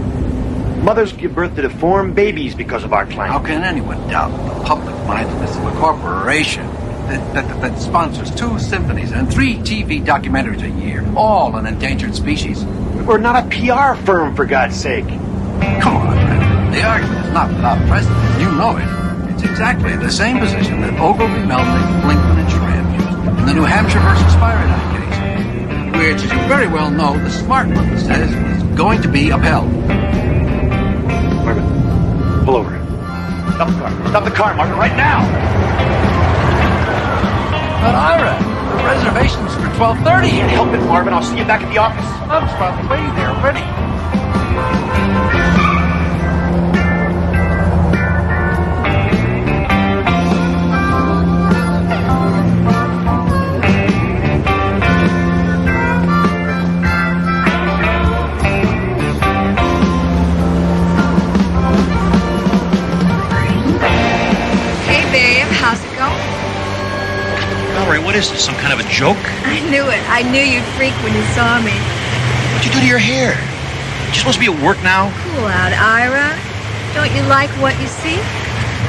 Mothers give birth to deformed babies because of our plant. How can anyone doubt the public-mindedness of a corporation that sponsors 2 symphonies and 3 TV documentaries a year, all on endangered species? We're not a PR firm, for God's sake. Come on, man. The argument is not without precedent. You know it. It's exactly the same position that Ogilvy, Melnick, Blinkman, and Schramm used in the New Hampshire versus Faraday case, which, as you very well know, the smart one says is going to be upheld. Marvin, pull over. Stop the car. Stop the car, Marvin, right now! But Ira, the reservation's for 12:30. Can't help it, Marvin. I'll see you back at the office. I'm probably waiting there already. What is this, some kind of a joke? I knew it. I knew you'd freak when you saw me. What'd you do to your hair? You're supposed to be at work now? Cool out, Ira. Don't you like what you see?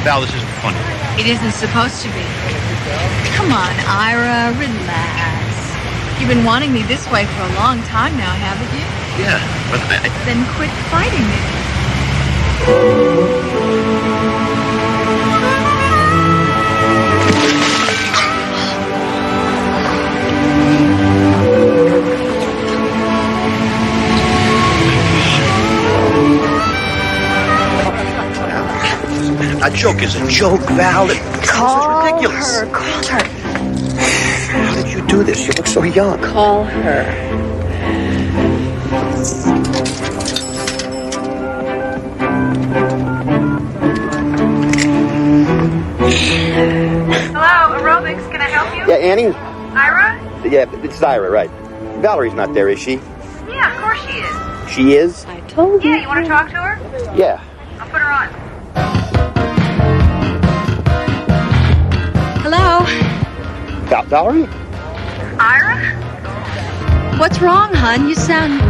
Val, this isn't funny. It isn't supposed to be. Come on, Ira, relax. You've been wanting me this way for a long time now, haven't you? Yeah, but Then quit fighting me. A joke is a joke, Val. Call this is ridiculous. her. Call her. How did you do this? You look so young. Call her. Hello, aerobics. Can I help you? Yeah, Annie? Ira? Yeah, it's Ira, right. Valerie's not there, is she? Yeah, of course she is. She is? I told you. Yeah, you want to talk to her? Yeah. I'll put her on. Hello? Valerie? Ira? What's wrong, hon? You sound...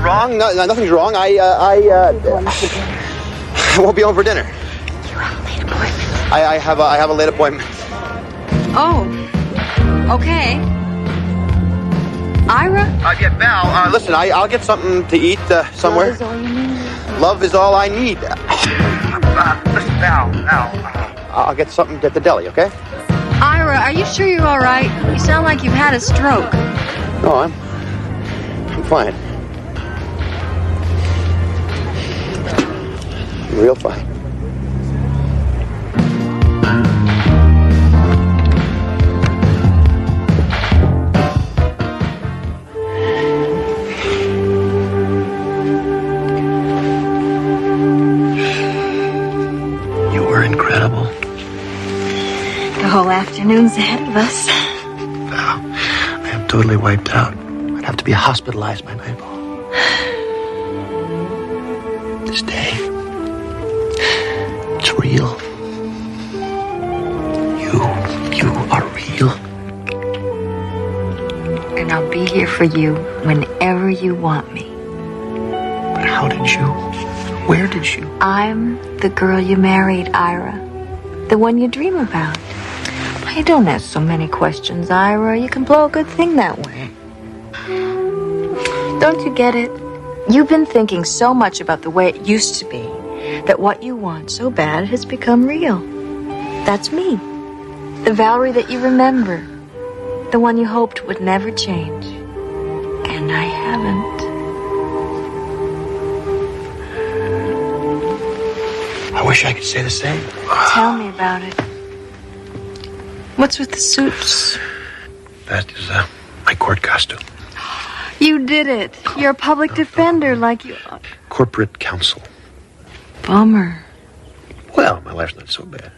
Wrong? No, nothing's wrong. I won't be home for dinner. You have a late appointment. I have a late appointment. Oh. Okay. Ira? Yeah, Val, listen, I'll get something to eat somewhere. Love is all I need. Listen, Val, I'll get something at the deli, okay? Ira, are you sure you're all right? You sound like you've had a stroke. No, I'm fine. I'm real fine. You were incredible. The whole afternoon's ahead of us. Val, I am totally wiped out. I'd have to be hospitalized by nightfall. This day, it's real. You are real. And I'll be here for you whenever you want me. But how did you? Where did you? I'm the girl you married, Ira. The one you dream about. Hey, don't ask so many questions, Ira. You can blow a good thing that way. Don't you get it? You've been thinking so much about the way it used to be that what you want so bad has become real. That's me. The Valerie that you remember. The one you hoped would never change. And I haven't. I wish I could say the same. Tell me about it. What's with the suits? That is my court costume. You did it. You're a public defender like you are. Corporate counsel. Bummer. Well, my life's not so bad.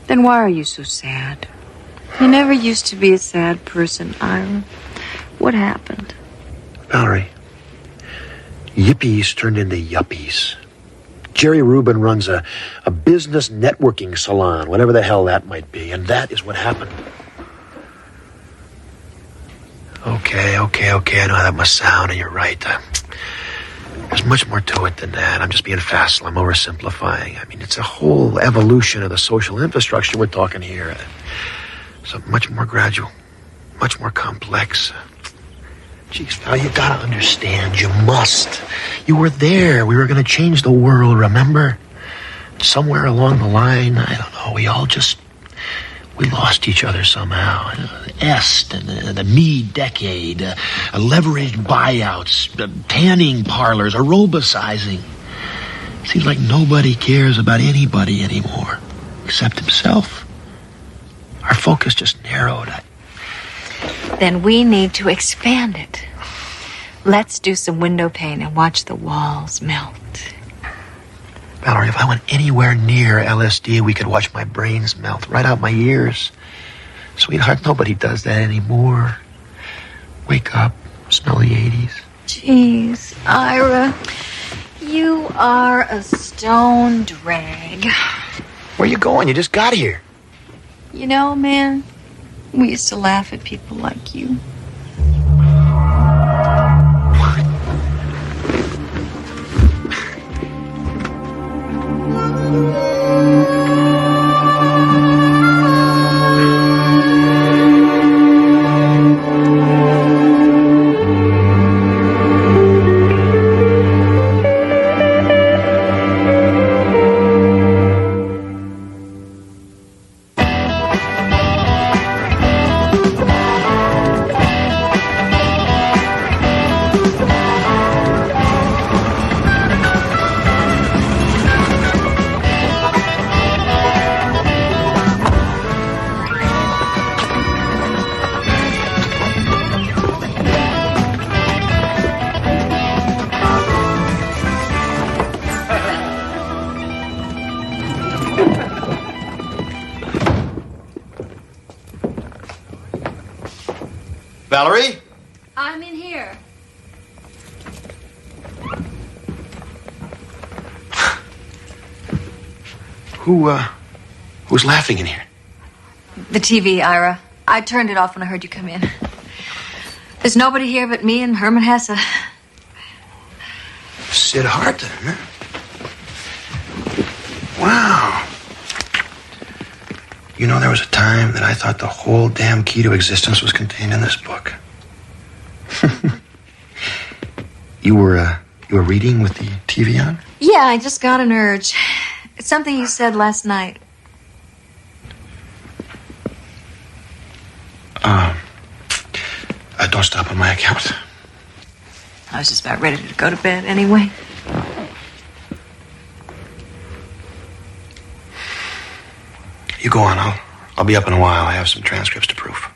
Then why are you so sad? You never used to be a sad person, Ira. What happened? Valerie, yippies turned into yuppies. Jerry Rubin runs a business networking salon, whatever the hell that might be, and that is what happened. Okay, I know how that must sound, and you're right. There's much more to it than that. I'm just being facile. I'm oversimplifying. I mean, it's a whole evolution of the social infrastructure we're talking here. So much more gradual, much more complex. Jeez, Val, you gotta understand. You must. You were there. We were gonna change the world, remember? Somewhere along the line, I don't know, we lost each other somehow. Est and the me decade, leveraged buyouts, tanning parlors, aerobicizing. Seems like nobody cares about anybody anymore, except himself. Our focus just narrowed. Then we need to expand it. Let's do some window pane and watch the walls melt. Valerie, if I went anywhere near LSD, we could watch my brains melt right out my ears. Sweetheart, nobody does that anymore. Wake up, smell the 80s. Jeez, Ira, you are a stone drag. Where you going? You just got here. You know, man, we used to laugh at people like you. Valerie? I'm in here. Who's laughing in here? The TV, Ira. I turned it off when I heard you come in. There's nobody here but me and Herman Hesse. Sid Harton, huh? Wow. You know, there was a time that I thought the whole damn key to existence was contained in this book. You were reading with the TV on? Yeah, I just got an urge. It's something you said last night. Don't stop on my account. I was just about ready to go to bed anyway. You go on. I'll be up in a while. I have some transcripts to proof.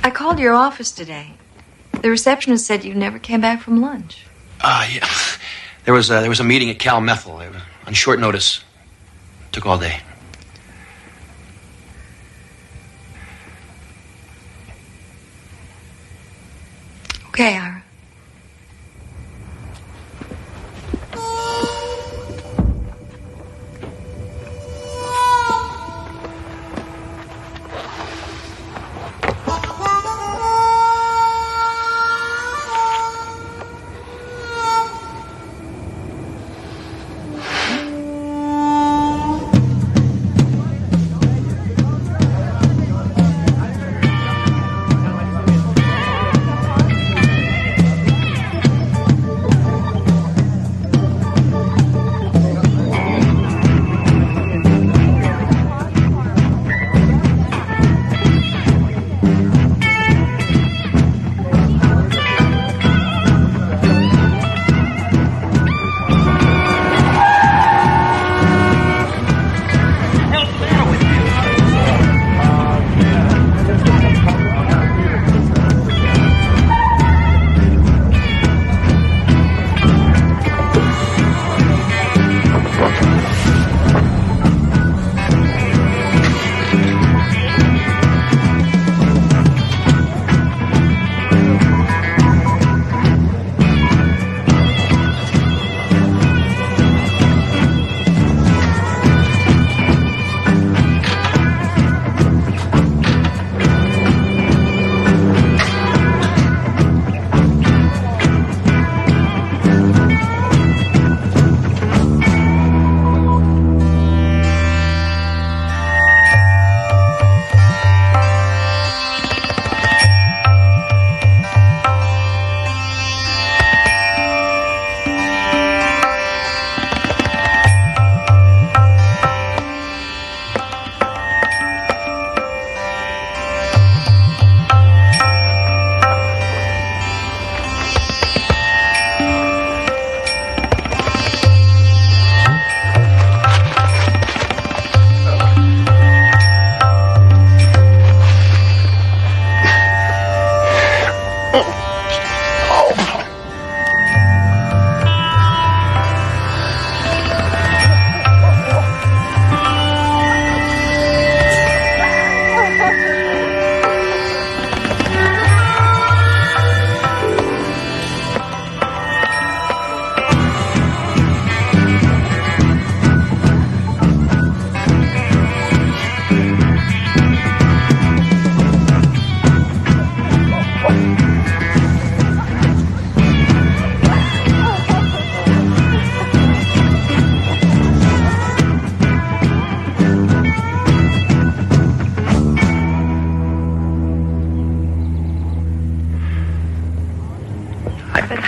I called your office today. The receptionist said you never came back from lunch. Yeah. There was a meeting at Cal Methyl on short notice. Took all day. Okay, Ira.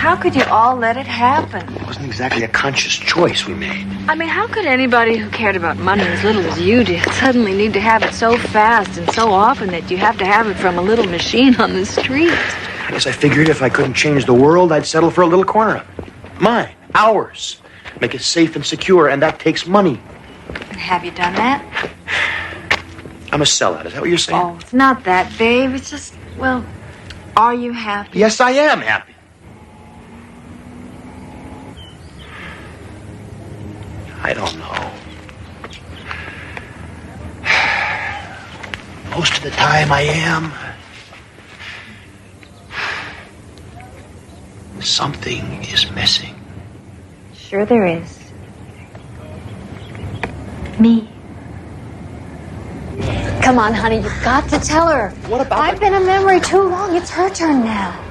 How could you all let it happen? It wasn't exactly a conscious choice we made. I mean, how could anybody who cared about money as little as you did suddenly need to have it so fast and so often that you have to have it from a little machine on the street? I guess I figured if I couldn't change the world, I'd settle for a little corner of it. Mine. Ours. Make it safe and secure, and that takes money. And have you done that? I'm a sellout. Is that what you're saying? Oh, it's not that, babe. It's just, well, are you happy? Yes, I am happy. I don't know. Most of the time I am. Something is missing. Sure there is. Me. Come on, honey, you've got to tell her. What about I've been a memory too long. It's her turn now.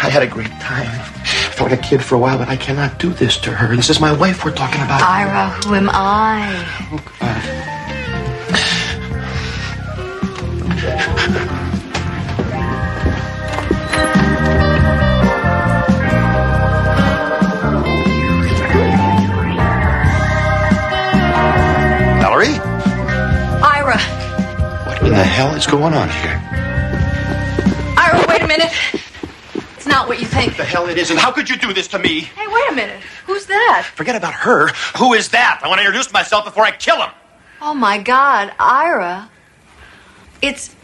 I had a great time. I felt like a kid for a while, but I cannot do this to her. This is my wife we're talking about. Ira, who am I? Oh, God. Valerie? Ira. What in the hell is going on here? Ira, wait a minute. It's not what you think. The hell it isn't. How could you do this to me? Hey, wait a minute. Who's that? Forget about her. Who is that? I want to introduce myself before I kill him. Oh, my God. Ira. It's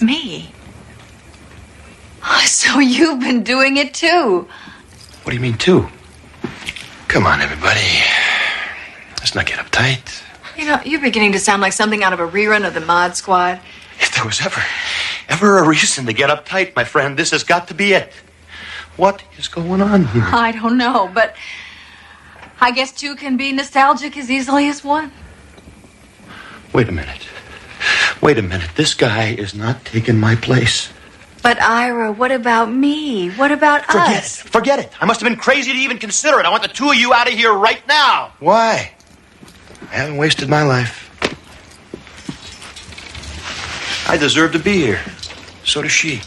me. So you've been doing it, too. What do you mean, too? Come on, everybody. Let's not get uptight. You know, you're beginning to sound like something out of a rerun of the Mod Squad. If there was ever a reason to get uptight, my friend, this has got to be it. What is going on here? I don't know, but I guess two can be nostalgic as easily as one. Wait a minute. Wait a minute. This guy is not taking my place. But Ira, what about me? What about us? Forget it. I must have been crazy to even consider it. I want the two of you out of here right now. Why? I haven't wasted my life. I deserve to be here. So does she.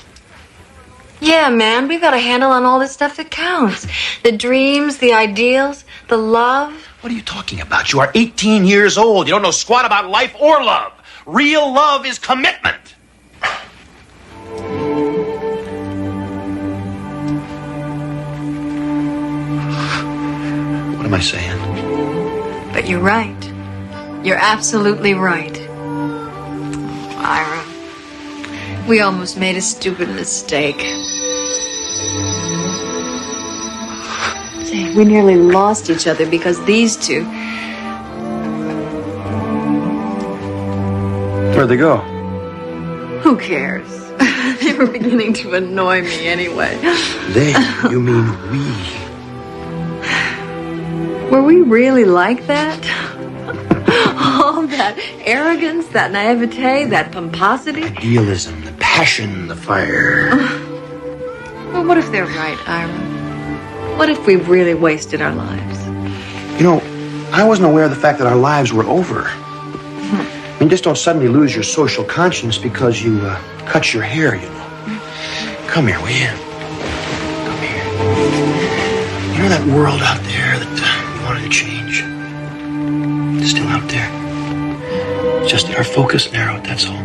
Yeah, man, we've got a handle on all this stuff that counts. The dreams, the ideals, the love. What are you talking about? You are 18 years old. You don't know squat about life or love. Real love is commitment. What am I saying? But you're right. You're absolutely right. Ira, we almost made a stupid mistake. Say, we nearly lost each other because these two. Where'd they go? Who cares? They were beginning to annoy me anyway. They? You mean we? Were we really like that? All that arrogance, that naivete, that pomposity. Idealism, the passion, the fire. Well, what if they're right, Ira? What if we've really wasted our lives? You know, I wasn't aware of the fact that our lives were over. I mean, just don't suddenly lose your social conscience because you cut your hair, you know. Come here, will you? Come here. You know that world out there that you wanted to change? It's still out there. It's just that our focus narrowed, that's all.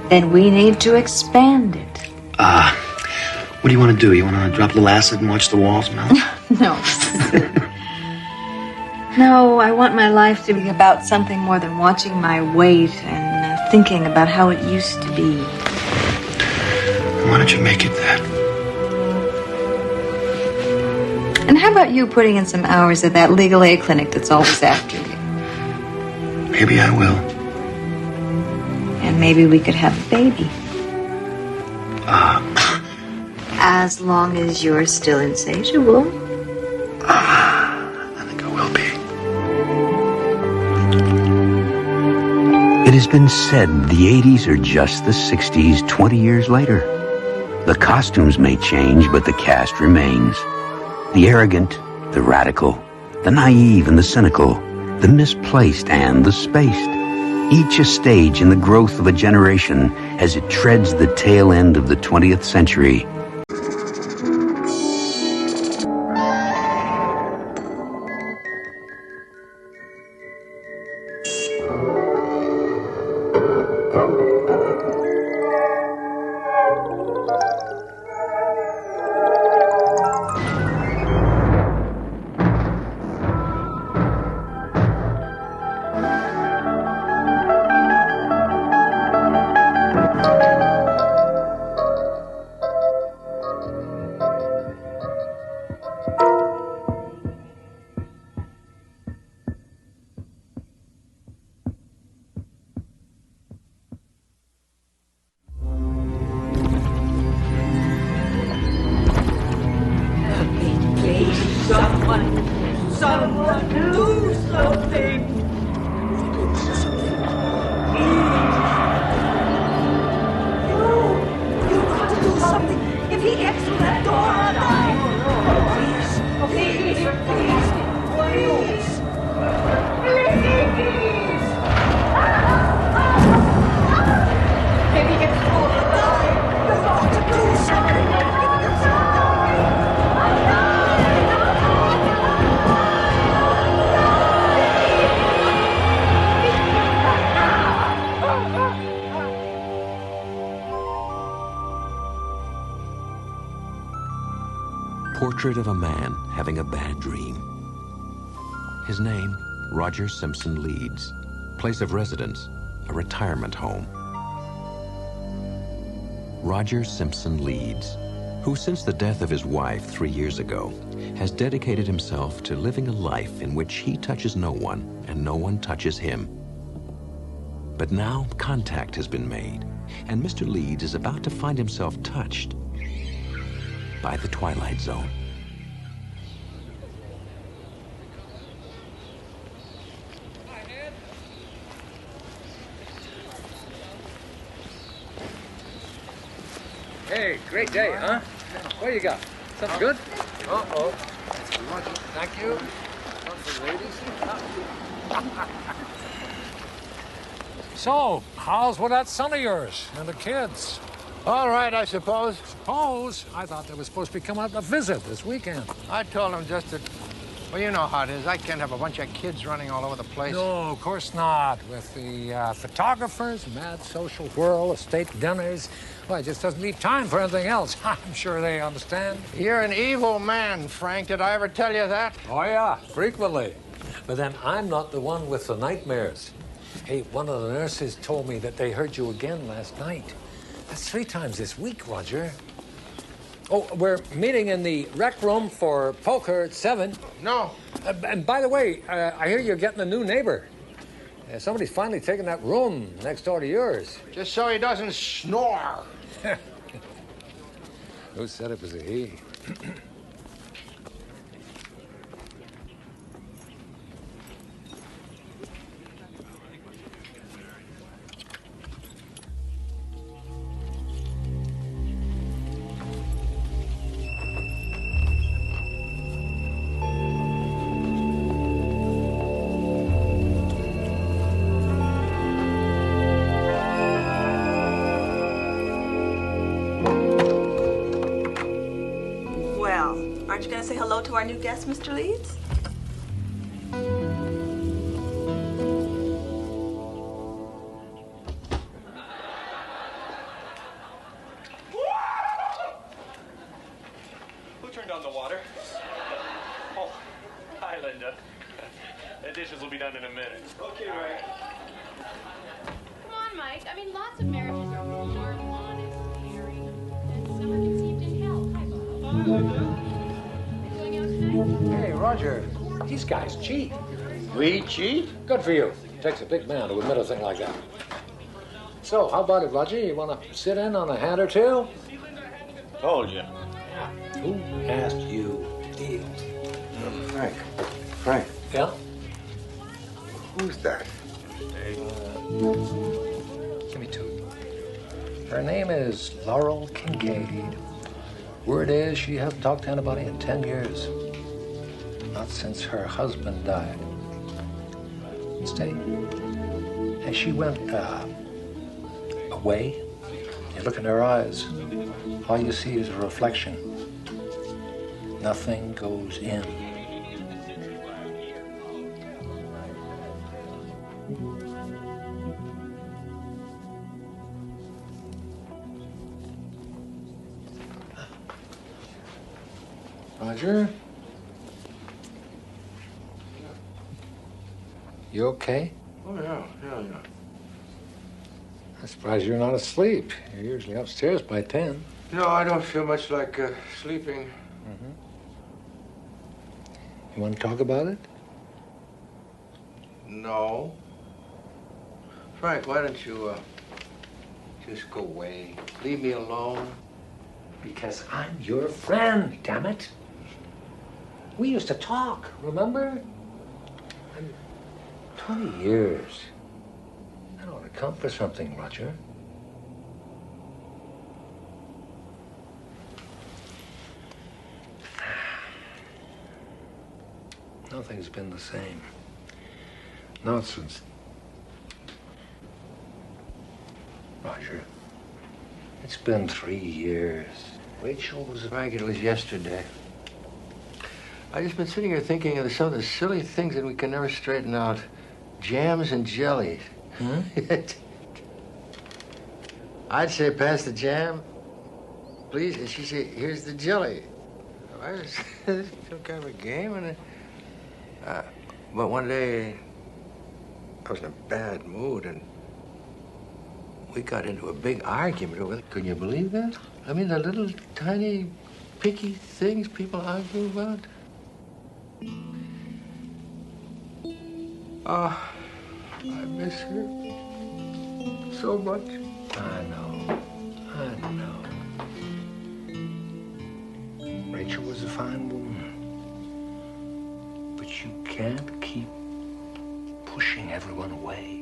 Then we need to expand it. What do you want to do? You want to drop a little acid and watch the walls melt? No. No, I want my life to be about something more than watching my weight and thinking about how it used to be. Why don't you make it that? And how about you putting in some hours at that legal aid clinic that's always after you? Maybe I will. And maybe we could have a baby. As long as you're still insatiable. I think I will be. It has been said the 80s are just the 60s 20 years later. The costumes may change, but the cast remains. The arrogant, the radical, the naive and the cynical, the misplaced and the spaced. Each a stage in the growth of a generation as it treads the tail end of the 20th century. Someone do something! You got to do something portrait of a man having a bad dream. His name, Roger Simpson Leeds. Place of residence, a retirement home. Roger Simpson Leeds, who since the death of his wife 3 years ago, has dedicated himself to living a life in which he touches no one and no one touches him. But now contact has been made, and Mr. Leeds is about to find himself touched by the Twilight Zone. Hey, great day, huh? What do you got? Something good? Uh-oh. Thank you. Something, ladies. So, how's with that son of yours and the kids? All right, I suppose. Suppose? I thought they were supposed to be coming up to visit this weekend. I told them just that, well, you know how it is. I can't have a bunch of kids running all over the place. No, of course not. With the photographers, mad social whirl, estate dinners, well, it just doesn't leave time for anything else. I'm sure they understand. You're an evil man, Frank. Did I ever tell you that? Oh, yeah, frequently. But then I'm not the one with the nightmares. Hey, one of the nurses told me that they heard you again last night. That's 3 times this week, Roger. Oh, we're meeting in the rec room for poker at 7. No. And by the way, I hear you're getting a new neighbor. Somebody's finally taken that room next door to yours. Just so he doesn't snore. Who said it was a he? Aren't you going to say hello to our new guest, Mr. Leeds? Who turned on the water? Oh, hi, Linda. The dishes will be done in a minute. Okay, right. Come on, Mike. I mean, lots of marriages are warm, honest, caring, and some are conceived in hell. Hi, Bob. Hey, Roger, these guys cheat. We cheat? Good for you. Takes a big man to admit a thing like that. So, how about it, Roger? You want to sit in on a hand or two? Told you. Who asked you to deal? Frank. Frank. Yeah? Who's that? Give me 2. Her name is Laurel Kincaid. Word is she hasn't talked to anybody in 10 years. Not since her husband died. Steady. As she went away, you look in her eyes, all you see is a reflection. Nothing goes in. Roger? You okay? Oh, yeah. I'm surprised you're not asleep. You're usually upstairs by 10. No, I don't feel much like sleeping. You want to talk about it? No. Frank, why don't you just go away? Leave me alone. Because I'm your friend, damn it. We used to talk, remember? 20 years. That ought to count for something, Roger. Nothing's been the same. Not since... Roger, it's been 3 years. Rachel was Frank, it was yesterday. I've just been sitting here thinking of some of the silly things that we can never straighten out. Jams and jellies. I'd say, pass the jam, please. And she'd say, here's the jelly. Why is this some kind of a game? And but one day, I was in a bad mood, and we got into a big argument over it. Can you believe that? I mean, the little tiny, picky things people argue about. Oh, I miss her so much. I know. Rachel was a fine woman. But you can't keep pushing everyone away.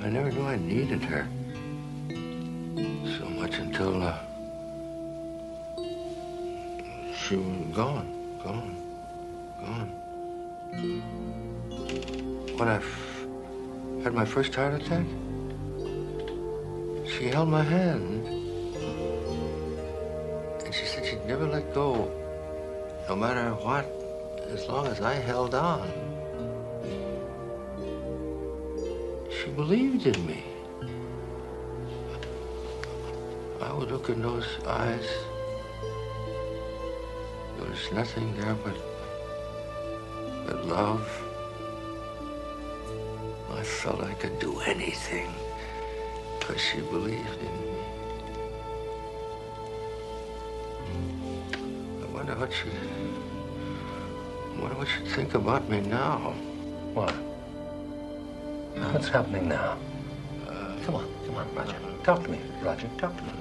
I never knew I needed her so much until she was gone. When I had my first heart attack, she held my hand. And she said she'd never let go, no matter what, as long as I held on. She believed in me. I would look in those eyes. There was nothing there but love. I felt I could do anything because she believed in me. I wonder what she'd think about me now. What? What's happening now? Come on, Roger. Talk to me, Roger. Talk to me.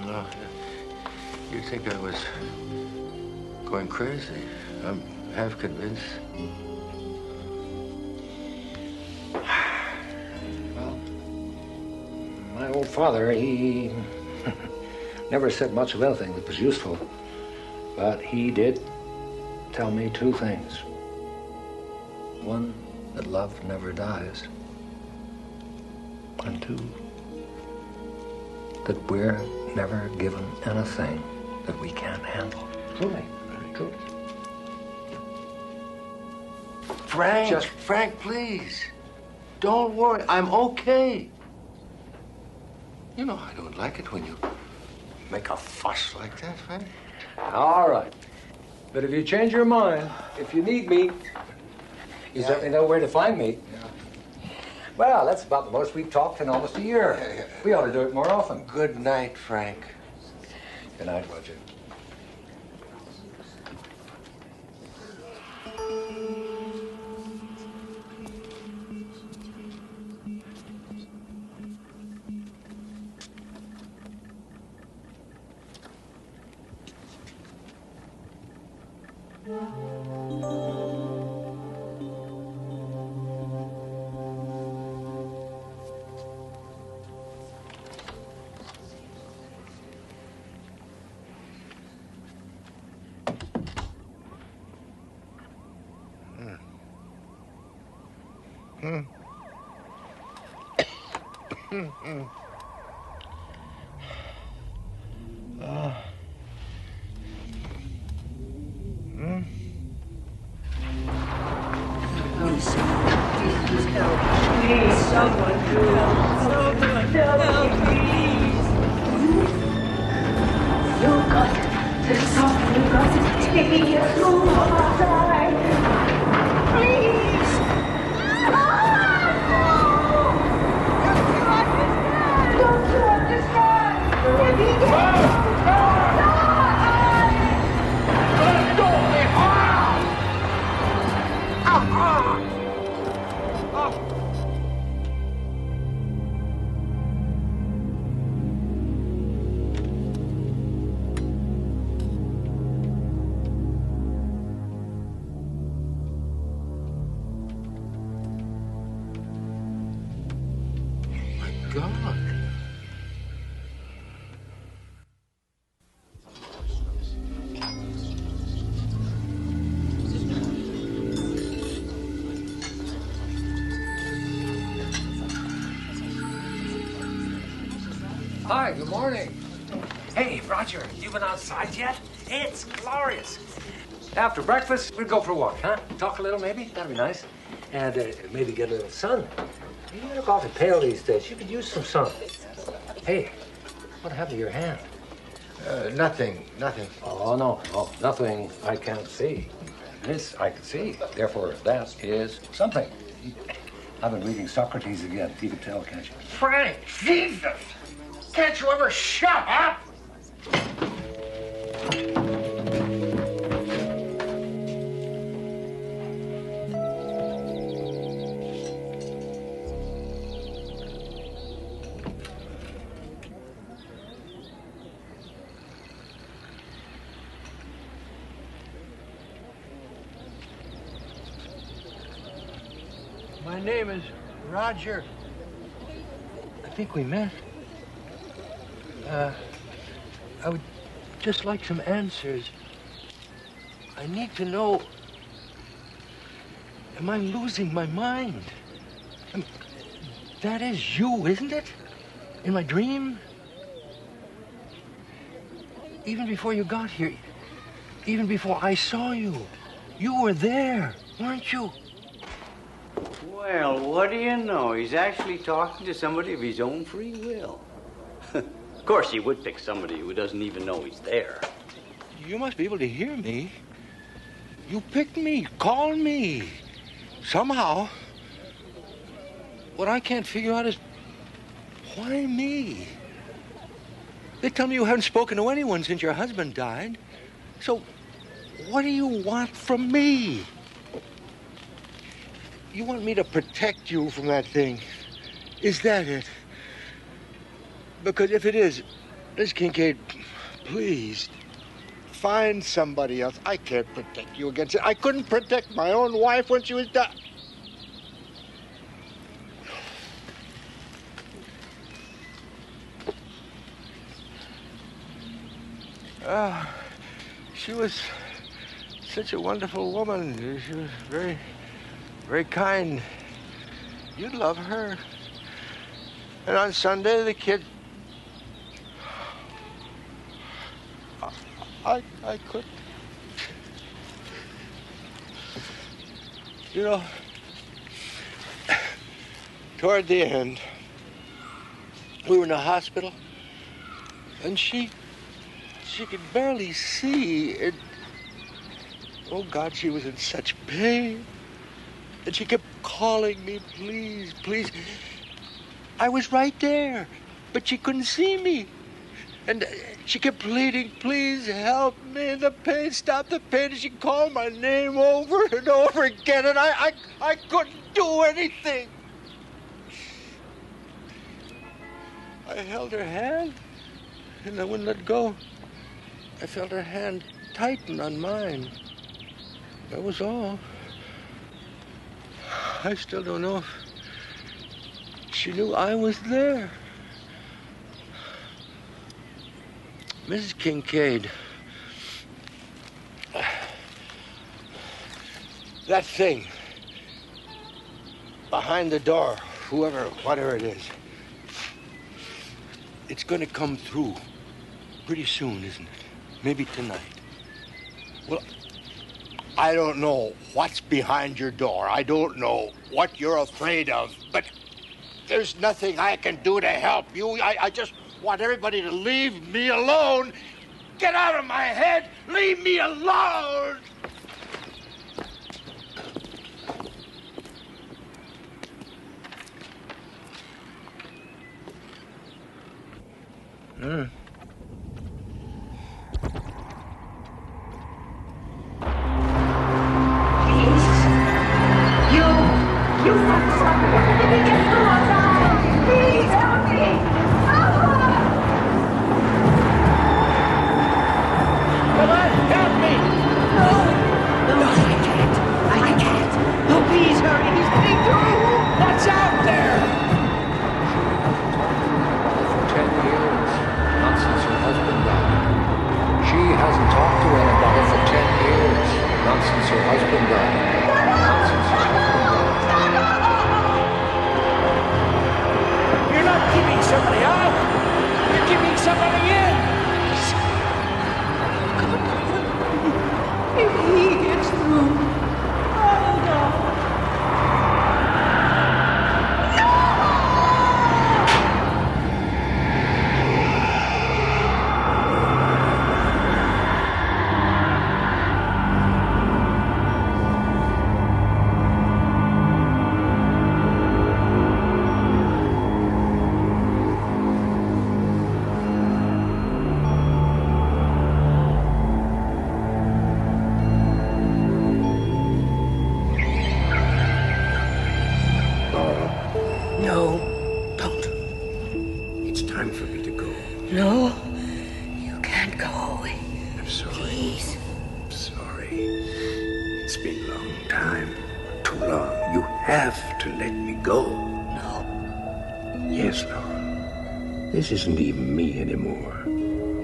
No, you'd think I was going crazy. I'm half convinced. Well, my old father, he never said much of anything that was useful. But he did tell me two things. One, that love never dies. And two, that we're never given anything that we can't handle. Truly, truly. Frank, please. Don't worry. I'm okay. You know I don't like it when you make a fuss like that, Frank. All right. But if you change your mind, if you need me, you certainly know where to find me. Well, that's about the most we've talked in almost a year. We ought to do it more often. Good night, Frank. Good night, Roger. Hi, good morning. Hey, Roger, you been outside yet? It's glorious. After breakfast, we'll go for a walk, huh? Talk a little, maybe? That'd be nice. And maybe get a little sun. You look awfully pale these days. You could use some sun. Hey, what happened to your hand? Nothing. Oh, no, nothing I can't see. This I can see. Therefore, that is something. I've been reading Socrates again. You can tell, can't you? Frank, Jesus! Can't you ever shut up? My name is Roger. I think we met. I would just like some answers. I need to know, am I losing my mind? That is you, isn't it? In my dream? Even before you got here, even before I saw you, you were there, weren't you? Well, what do you know? He's actually talking to somebody of his own free will. Of course, he would pick somebody who doesn't even know he's there. You must be able to hear me. You picked me, called me. Somehow. What I can't figure out is, why me? They tell me you haven't spoken to anyone since your husband died. So, what do you want from me? You want me to protect you from that thing? Is that it? Because if it is, Miss Kincaid, please, find somebody else. I can't protect you against it. I couldn't protect my own wife when she was dying. She was such a wonderful woman. She was very, very kind. You'd love her. And on Sunday, the kid... I couldn't. You know, toward the end, we were in the hospital, and she could barely see. And, oh, God, she was in such pain. And she kept calling me, please, please. I was right there, but she couldn't see me. And she kept pleading, please help me. The pain, stop the pain. And she called my name over and over again, and I couldn't do anything. I held her hand, and I wouldn't let go. I felt her hand tighten on mine. That was all. I still don't know if she knew I was there. Mrs. Kincaid, that thing behind the door, whatever it is, it's going to come through pretty soon, isn't it? Maybe tonight. Well, I don't know what's behind your door. I don't know what you're afraid of, but there's nothing I can do to help you. I just want everybody to leave me alone. Get out of my head. Leave me alone. You fucking sucker! Let me get through on that! Please help me! Come on, help me! No! have to let me go. No. Yes, Laura. This isn't even me anymore.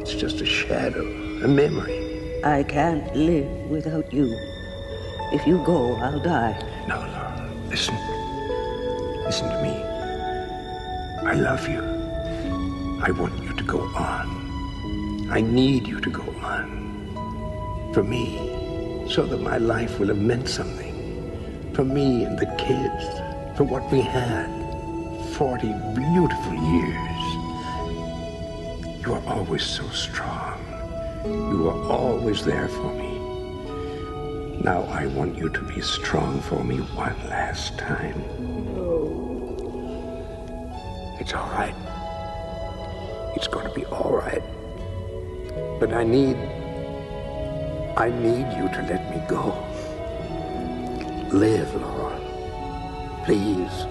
It's just a shadow, a memory. I can't live without you. If you go, I'll die. No, Laura. Listen. Listen to me. I love you. I want you to go on. I need you to go on. For me, so that my life will have meant something. For me and the kids. For what we had. 40 beautiful years. You are always so strong. You are always there for me. Now I want you to be strong for me one last time. It's all right. It's going to be all right. But I need you to let me go. Live, Laura. Please.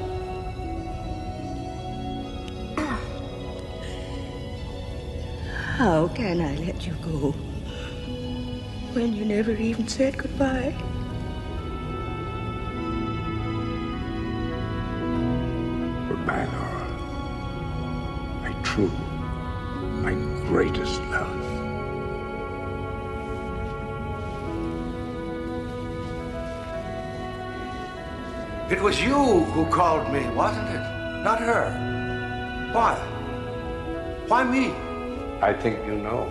How can I let you go when you never even said goodbye? Goodbye, Laura. My true, my greatest love. It was you who called me, wasn't it? Not her. Why? Why me? I think you know.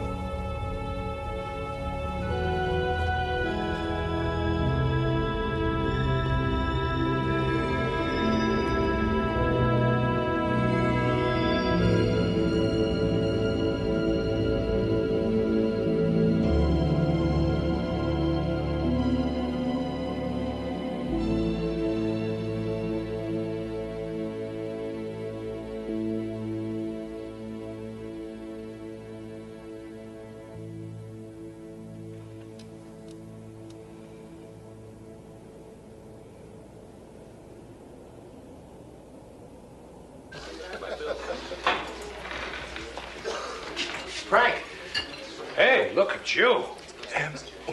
Frank! Hey, look at you.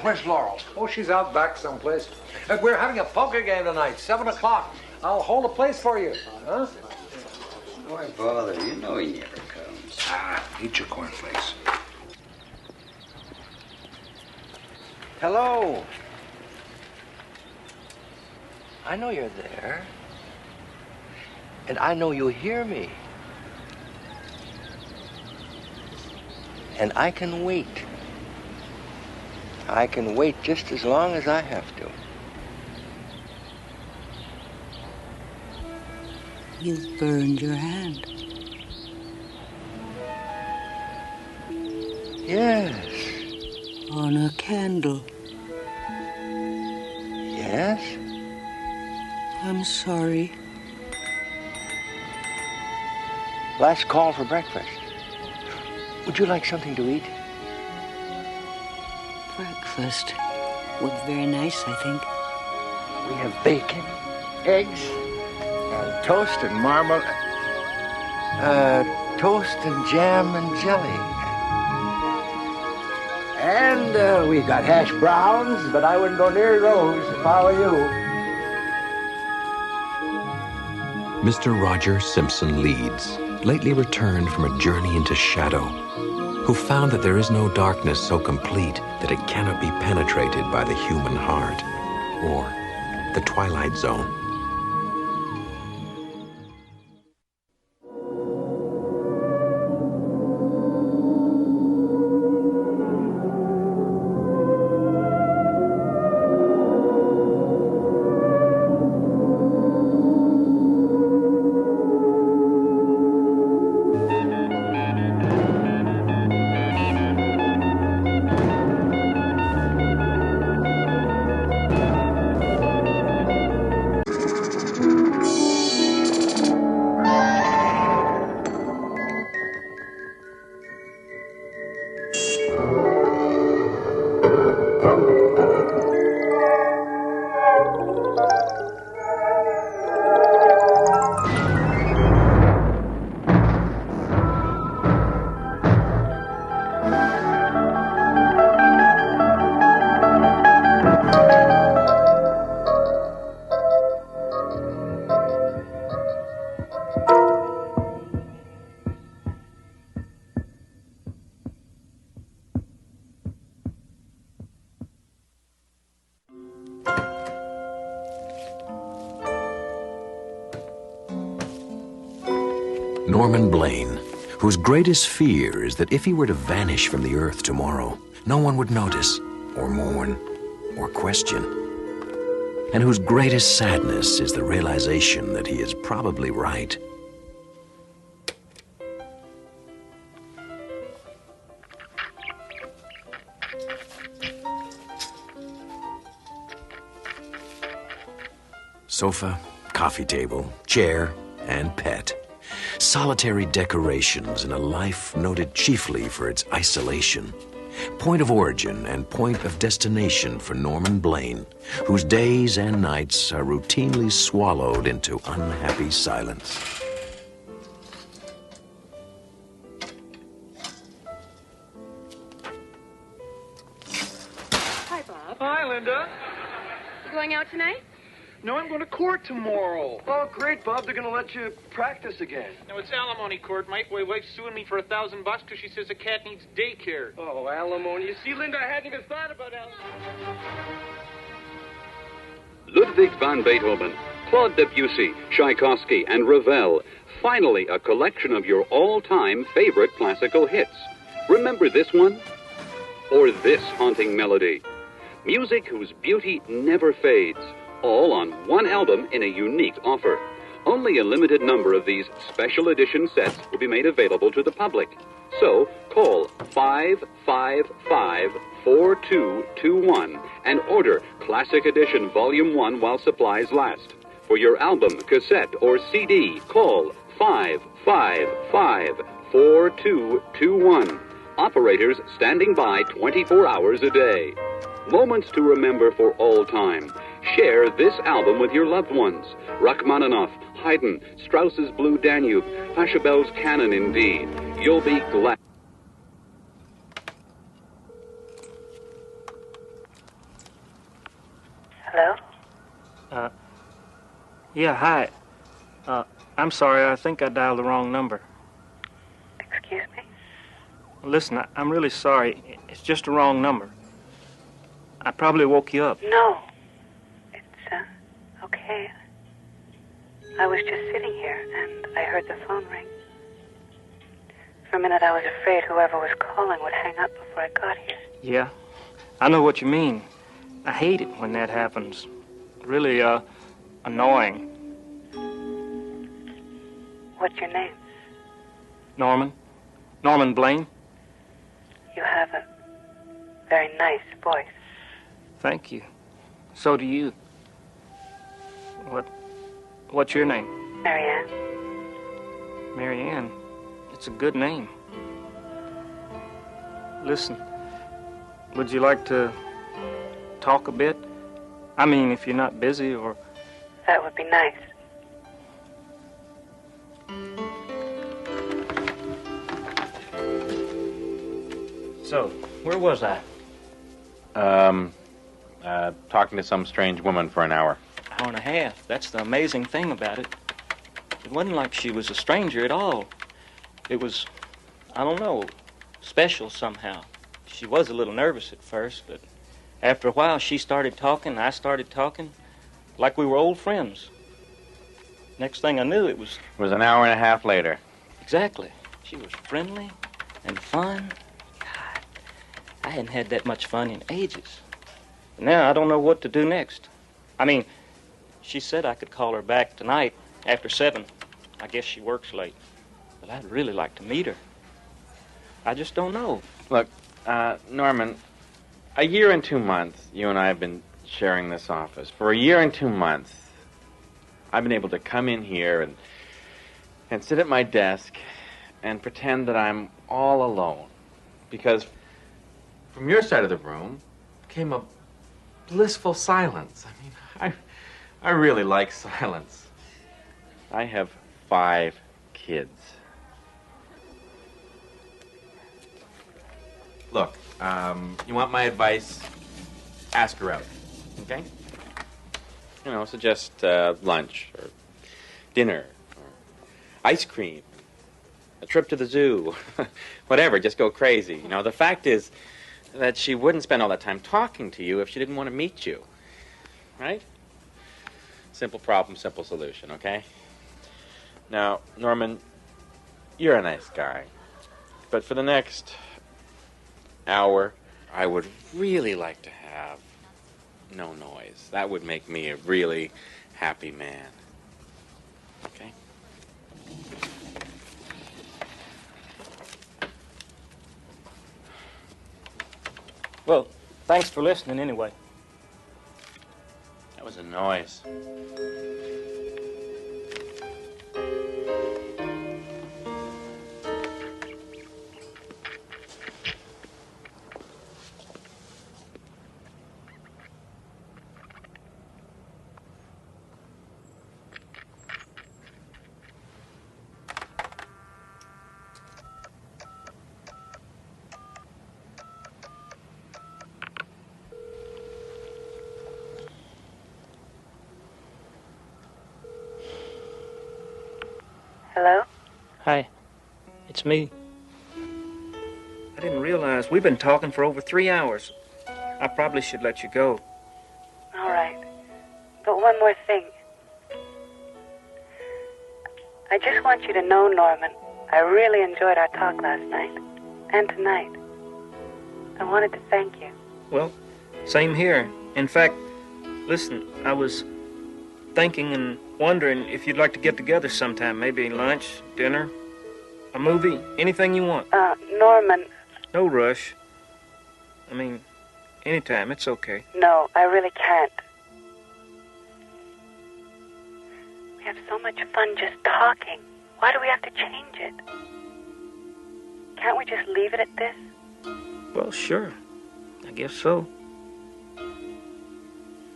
Where's Laurel? Oh, she's out back someplace. We're having a poker game tonight, 7 o'clock. I'll hold a place for you. Huh? Why bother? You know he never comes. Eat your cornflakes. Hello. I know you're there. And I know you hear me. And I can wait. I can wait just as long as I have to. You've burned your hand. Yes. On a candle. Yes? I'm sorry. Last call for breakfast. Would you like something to eat? Breakfast would be very nice, I think. We have bacon, eggs, and toast and marmalade. Toast and jam and jelly. And we got hash browns, but I wouldn't go near those if I were you. Mr. Roger Simpson Leeds, lately returned from a journey into shadow, who found that there is no darkness so complete that it cannot be penetrated by the human heart, or the Twilight Zone. Norman Blaine, whose greatest fear is that if he were to vanish from the earth tomorrow, no one would notice, or mourn, or question. And whose greatest sadness is the realization that he is probably right. Sofa, coffee table, chair, and pet. Solitary decorations in a life noted chiefly for its isolation. Point of origin and point of destination for Norman Blaine, whose days and nights are routinely swallowed into unhappy silence. Hi, Bob. Hi, Linda. You going out tonight? No, I'm going to court tomorrow. Oh, great, Bob. They're going to let you practice again. No, it's alimony court, Mike. My wife's suing me for $1,000 because she says the cat needs daycare. Oh, alimony. You see, Linda, I hadn't even thought about alimony. Ludwig van Beethoven, Claude Debussy, Tchaikovsky, and Ravel. Finally, a collection of your all-time favorite classical hits. Remember this one? Or this haunting melody? Music whose beauty never fades. All on one album in a unique offer. Only a limited number of these special edition sets will be made available to the public. So, call 555-4221 and order Classic Edition Volume 1 while supplies last. For your album, cassette, or CD, call 555-4221. Operators standing by 24 hours a day. Moments to remember for all time. Share this album with your loved ones. Rachmaninoff, Haydn, Strauss's Blue Danube, Pachelbel's Canon, indeed. You'll be glad. Hello? Yeah, hi. I'm sorry, I think I dialed the wrong number. Excuse me? Listen, I'm really sorry. It's just a wrong number. I probably woke you up. No. It's, okay. I was just sitting here, and I heard the phone ring. For a minute, I was afraid whoever was calling would hang up before I got here. Yeah, I know what you mean. I hate it when that happens. Really, annoying. What's your name? Norman. Norman Blaine. You have a very nice voice. Thank you. So do you. What's your name? Marianne. Marianne. It's a good name. Listen, would you like to talk a bit? I mean, if you're not busy or... That would be nice. So, where was I? Talking to some strange woman for an hour. Hour and a half. That's the amazing thing about it. It wasn't like she was a stranger at all. It was, I don't know, special somehow. She was a little nervous at first, but after a while she started talking, I started talking, like we were old friends. Next thing I knew, it was an hour and a half later. Exactly. She was friendly and fun. God, I hadn't had that much fun in ages. Now I don't know what to do next. I mean, she said I could call her back tonight after 7. I guess she works late. But I'd really like to meet her. I just don't know. Look, Norman, a year and 2 months, you and I have been sharing this office. For a year and 2 months, I've been able to come in here and sit at my desk and pretend that I'm all alone. Because from your side of the room came a blissful silence. I mean, I really like silence. I have 5 kids. Look, you want my advice? Ask her out, okay? You know, suggest lunch or dinner or ice cream, a trip to the zoo, whatever, just go crazy. You know, the fact is that she wouldn't spend all that time talking to you if she didn't want to meet you, right? Simple problem, simple solution, okay? Now, Norman, you're a nice guy. But for the next hour, I would really like to have no noise. That would make me a really happy man. Okay? Well, thanks for listening anyway. That was a noise. Hello? Hi, it's me. I didn't realize we've been talking for over 3 hours. I probably should let you go. All right. But one more thing. I just want you to know, Norman, I really enjoyed our talk last night. And tonight. I wanted to thank you. Well, same here. In fact, listen, I was thinking and wondering if you'd like to get together sometime. Maybe lunch, dinner, a movie, anything you want. Norman. No rush. I mean, anytime, it's okay. No, I really can't. We have so much fun just talking. Why do we have to change it? Can't we just leave it at this? Well, sure. I guess so.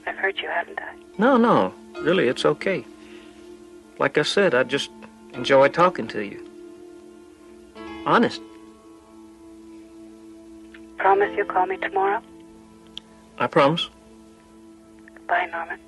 I've hurt you, haven't I? No. Really, it's okay. Like I said, I just enjoy talking to you. Honest. Promise you'll call me tomorrow? I promise. Bye, Norman.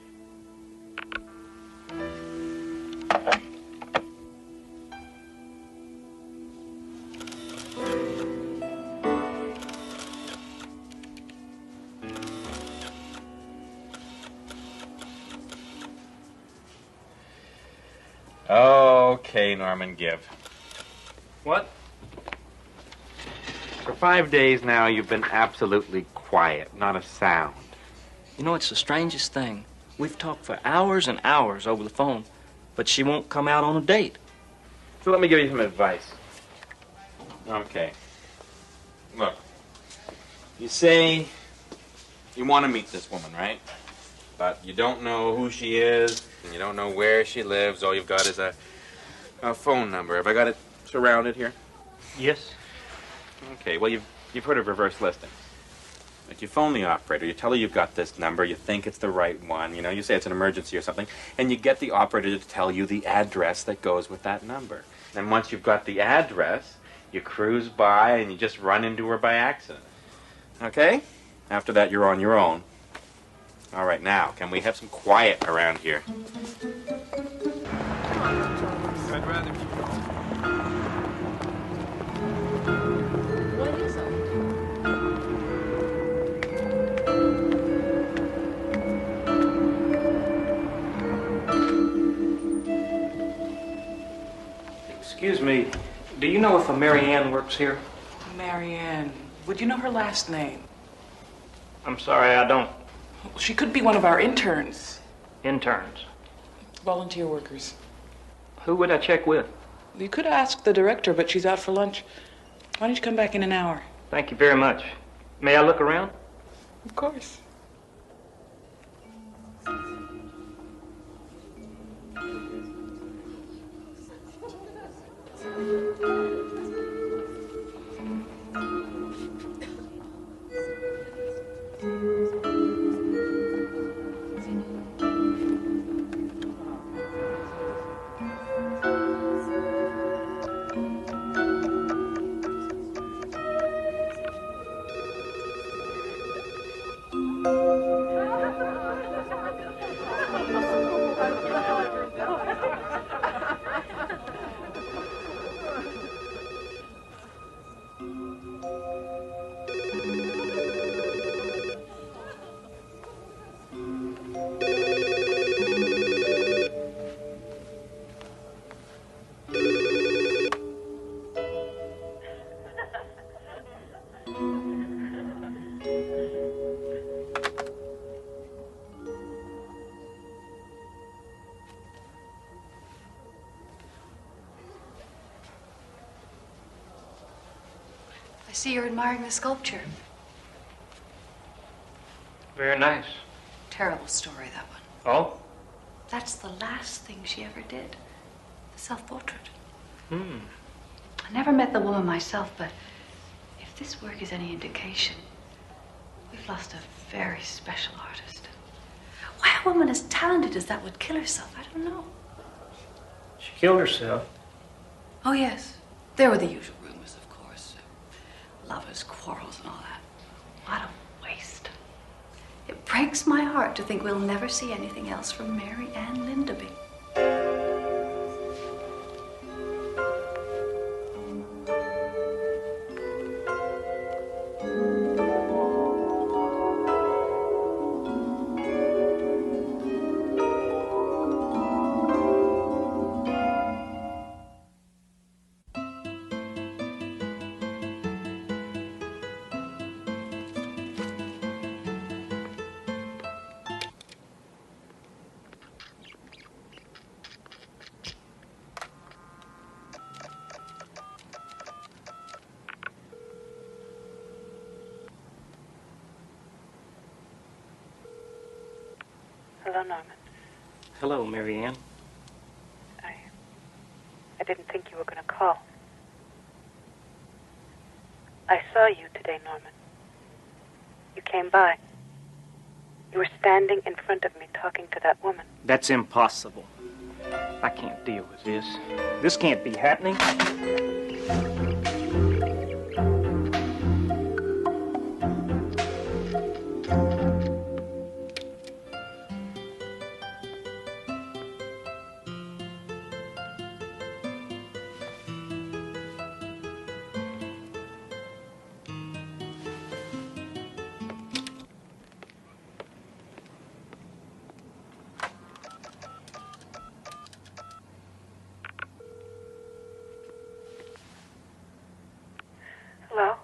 Okay, Norman, give. What? For 5 days now, you've been absolutely quiet, not a sound. You know, it's the strangest thing. We've talked for hours and hours over the phone, but she won't come out on a date. So let me give you some advice. Okay. Look, you say you want to meet this woman, right? But you don't know who she is, and you don't know where she lives. All you've got is a phone number. Have I got it surrounded here? Yes. Okay, well, you've heard of reverse listing. Like, you phone the operator, you tell her you've got this number, you think it's the right one, you know, you say it's an emergency or something, and you get the operator to tell you the address that goes with that number. And once you've got the address, you cruise by and you just run into her by accident. Okay? After that, you're on your own. All right, now, can we have some quiet around here? I'd rather be What is it? Excuse me, do you know if a Mary Ann works here? Mary Ann. Would you know her last name? I'm sorry, I don't. She could be one of our interns. Interns. Volunteer workers. Who would I check with? You could ask the director, but she's out for lunch. Why don't you come back in an hour? Thank you very much. May I look around? Of course. see you're admiring the sculpture. Very nice. Terrible story, that one. Oh? That's the last thing she ever did. The self-portrait. Hmm. I never met the woman myself, but if this work is any indication, we've lost a very special artist. Why a woman as talented as that would kill herself, I don't know. She killed herself. Oh, yes. There were the usual rumors, of course. Lovers, quarrels, and all that. What a waste. It breaks my heart to think we'll never see anything else from Mary Ann Lindaby. Hello, Norman. Hello, Mary Ann. I didn't think you were going to call. I saw you today, Norman. You came by. You were standing in front of me talking to that woman. That's impossible. I can't deal with this. This can't be happening. Hello?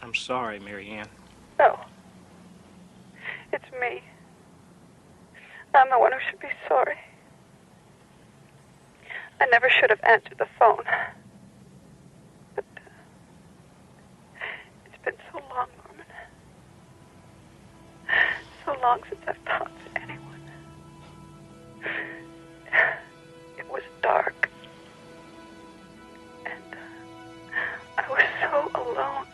I'm sorry, Mary Ann. No. It's me. I'm the one who should be sorry. I never should have answered the phone. But it's been so long, Norman. So long since I've talked to anyone. It was dark. And I was so alone.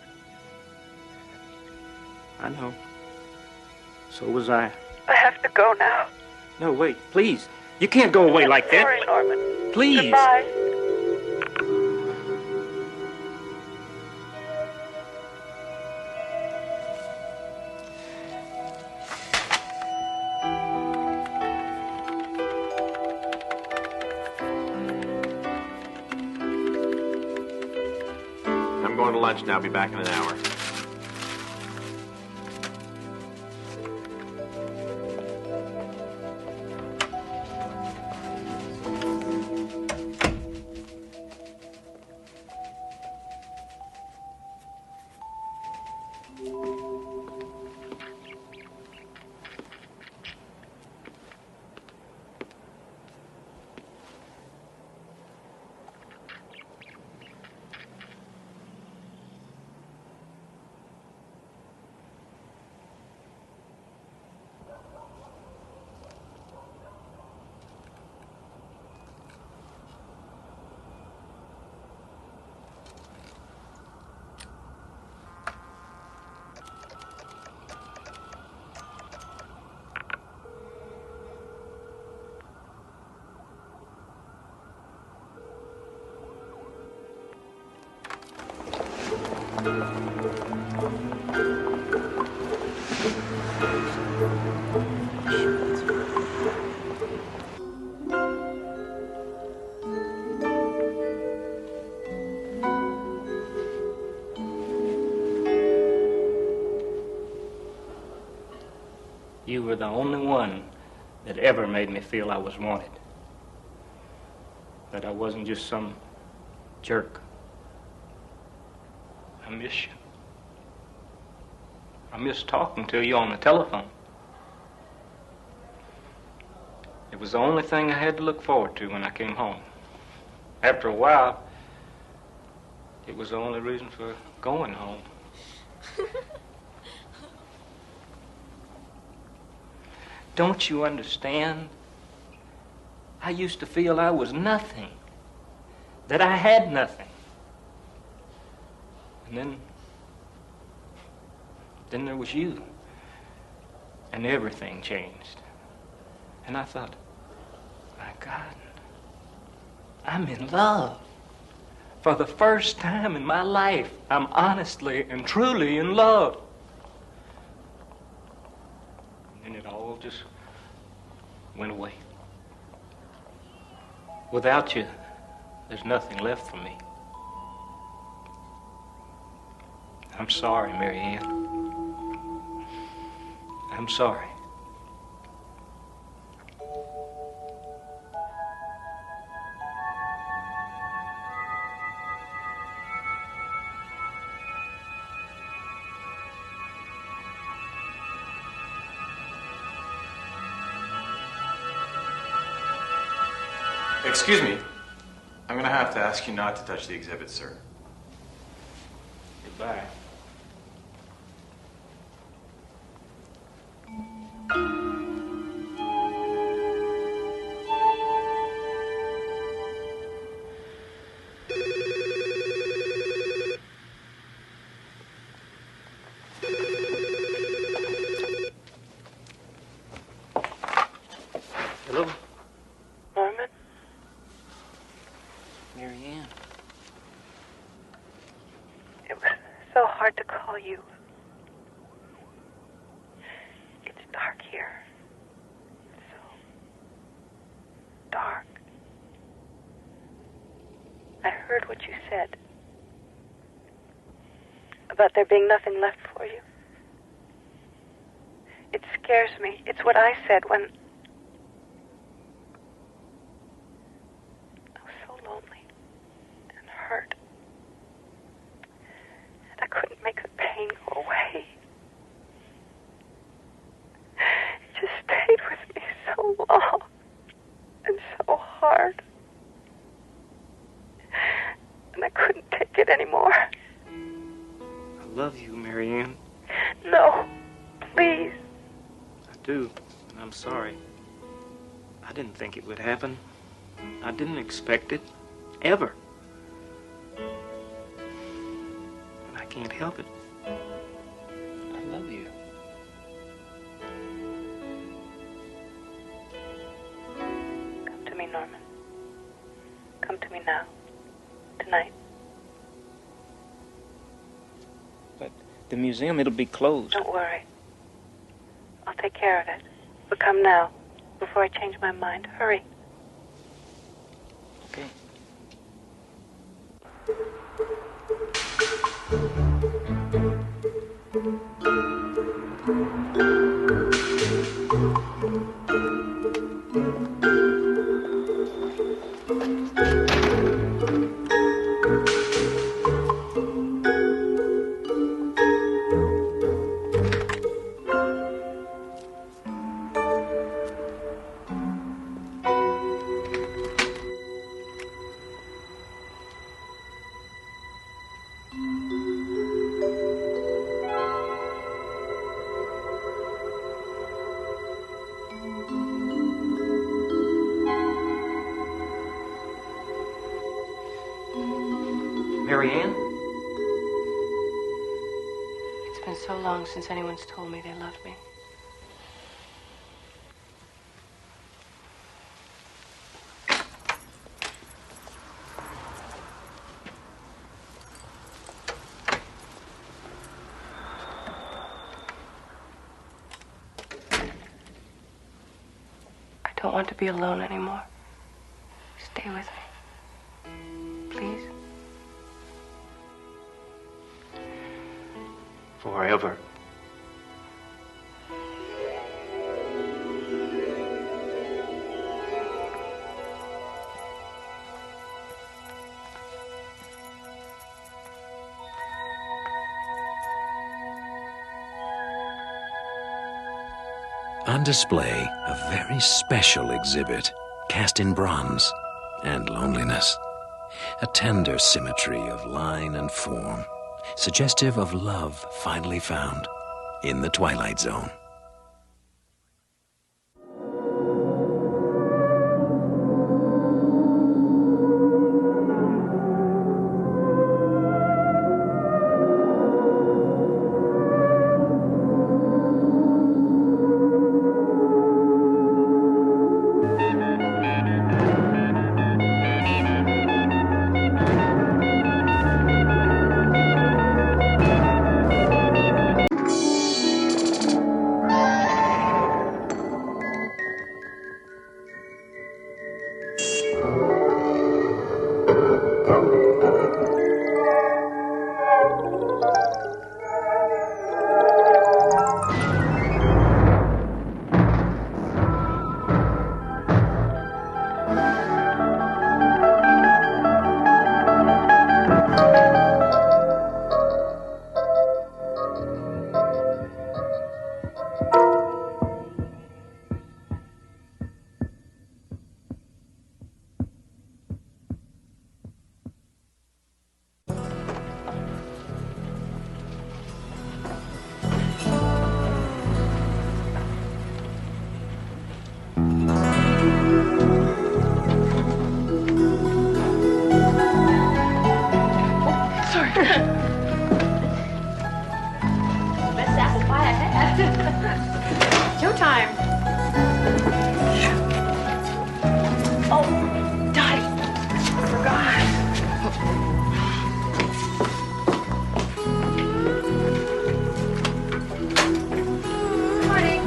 I know. So was I. I have to go now. No, wait, please. You can't go away like that. Sorry, Norman. Please. Goodbye. I'm going to lunch now. Be back in an hour. You were the only one that ever made me feel I was wanted. That I wasn't just some jerk. I miss you. I miss talking to you on the telephone. It was the only thing I had to look forward to when I came home. After a while, It was the only reason for going home. Don't you understand? I used to feel I was nothing, that I had nothing. And then there was you, and everything changed. And I thought, my God, I'm in love. For the first time in my life, I'm honestly and truly in love. And it all just went away. Without you, there's nothing left for me. I'm sorry, Mary Ann. I'm sorry. Excuse me. I'm gonna have to ask you not to touch the exhibit, sir. Goodbye. Hello? Norman? Mary Ann. It was so hard to call you. It's dark here. So dark. I heard what you said about there being nothing left for you. It scares me. It's what I said when I was so lonely and hurt. And I couldn't make the pain go away. It just stayed with me so long and so hard. And I couldn't take it anymore. I love you, Mary Ann. No, please. I do, and I'm sorry. I didn't think it would happen. I didn't expect it, ever. And I can't help it. I love you. Come to me, Norman. Come to me now. Tonight. But the museum, it'll be closed. Don't worry. I'll take care of it. But come now, before I change my mind. Hurry. Okay. Mary Ann? It's been so long since anyone's told me they loved me. I don't want to be alone anymore. Stay with me. Please. Forever. On display, a very special exhibit, cast in bronze, and loneliness. A tender symmetry of line and form, suggestive of love finally found in the Twilight Zone. Best apple pie I had. Showtime. Oh, Dottie. Forgot. Morning.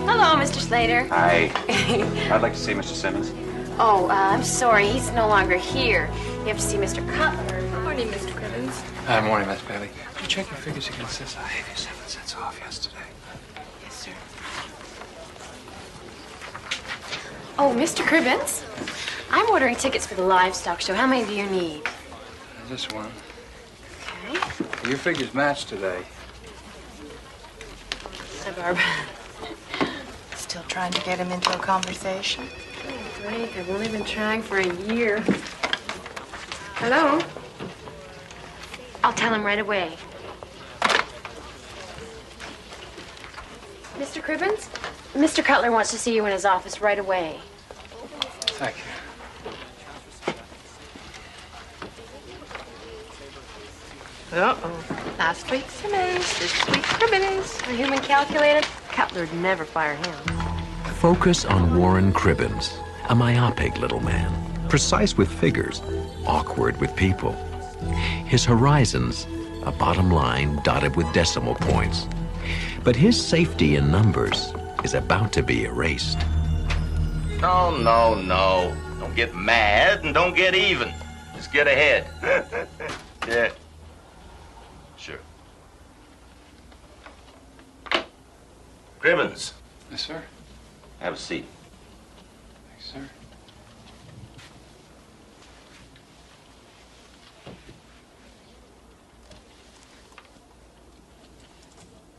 Hello, Mr. Slater. Hi. I'd like to see Mr. Simmons. Oh, I'm sorry. He's no longer here. You have to see Mr. Cutler. Morning, Mr. Cribbins. Hi, morning, Miss Bailey. Did you check your figures against this? I gave you 7 cents off yesterday. Yes, sir. Oh, Mr. Cribbins. I'm ordering tickets for the livestock show. How many do you need? Just one. Okay. Your figures match today. Hi, Barb. Still trying to get him into a conversation? Frank, I've only been trying for a year. Hello? I'll tell him right away. Mr. Cribbins? Mr. Cutler wants to see you in his office right away. Thank you. Uh-oh. Last week Simmons, this week Cribbins. A human calculator? Cutler'd never fire him. Focus on Warren Cribbins, a myopic little man, precise with figures, awkward with people. His horizons, a bottom line dotted with decimal points. But his safety in numbers is about to be erased. No, no, no. Don't get mad and don't get even. Just get ahead. Yeah. Sure. Cribbins. Yes, sir. Have a seat. Thanks, sir.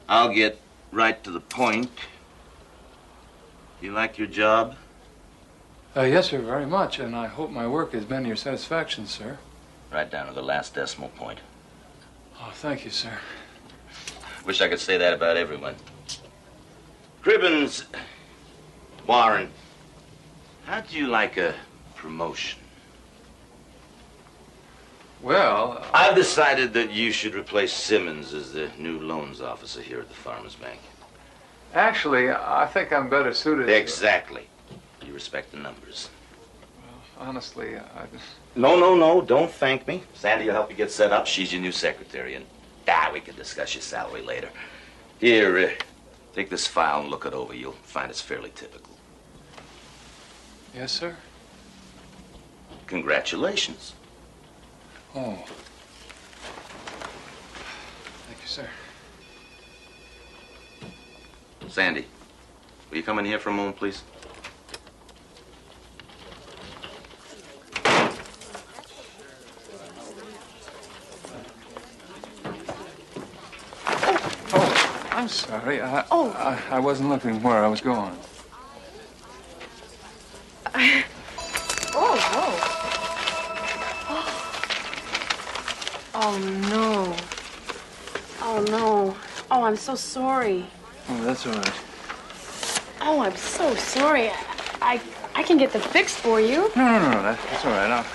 I'll get right to the point. You like your job? Yes, sir, very much, and I hope my work has been to your satisfaction, sir. Right down to the last decimal point. Oh, thank you, sir. Wish I could say that about everyone. Cribbins, Warren, how'd you like a promotion? Well, I've decided that you should replace Simmons as the new loans officer here at the Farmers Bank. actually, I think I'm better suited. Exactly. You respect the numbers. Honestly, No, don't thank me. Sandy will help you get set up. She's your new secretary, and we can discuss your salary later. Here, take this file and look it over. You'll find it's fairly typical. Yes, sir. Congratulations. Oh. Thank you, sir. Sandy, will you come in here for a moment, please? I'm sorry. Oh. I wasn't looking where I was going. Oh, no. Oh, no. Oh, I'm so sorry. Oh, that's all right. Oh, I'm so sorry. I can get them fixed for you. No. That's all right.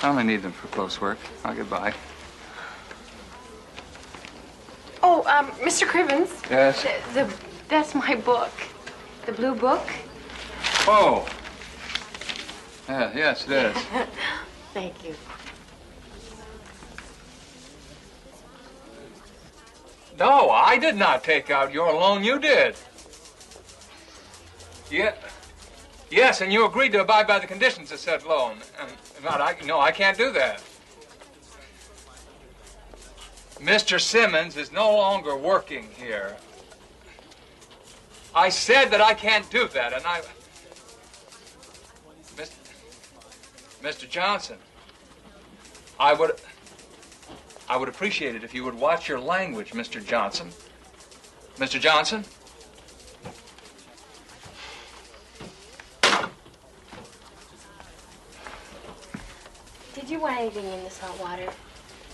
I only need them for close work. I'll get by. Oh, Mr. Crivens. Yes? That's my book. The blue book. Oh. Yeah, yes, it is. Thank you. No, I did not take out your loan. You did. Yeah. Yes, and you agreed to abide by the conditions of said loan. No, I can't do that. Mr. Simmons is no longer working here. I said that I can't do that, and Mr. Johnson, I would appreciate it if you would watch your language, Mr. Johnson. Mr. Johnson? Did you want anything in this hot water?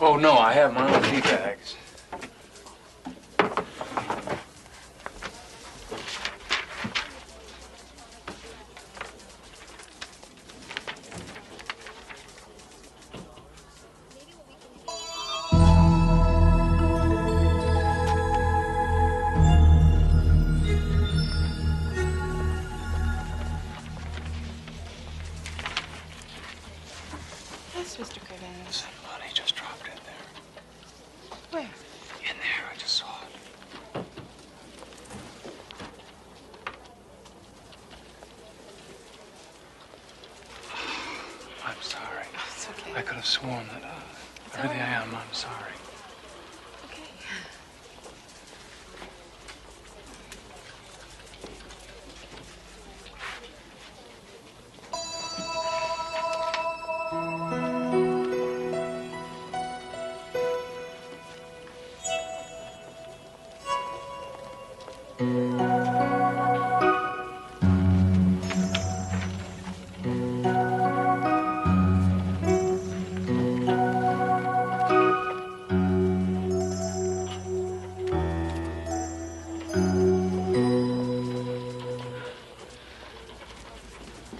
Oh, no, I have my own tea bags. Yes, Mr. Crivens. Some money just dropped in there. Where? In there, I just saw it. I'm sorry. Oh, it's okay. I could have sworn that. Really, I am. I'm sorry. Okay.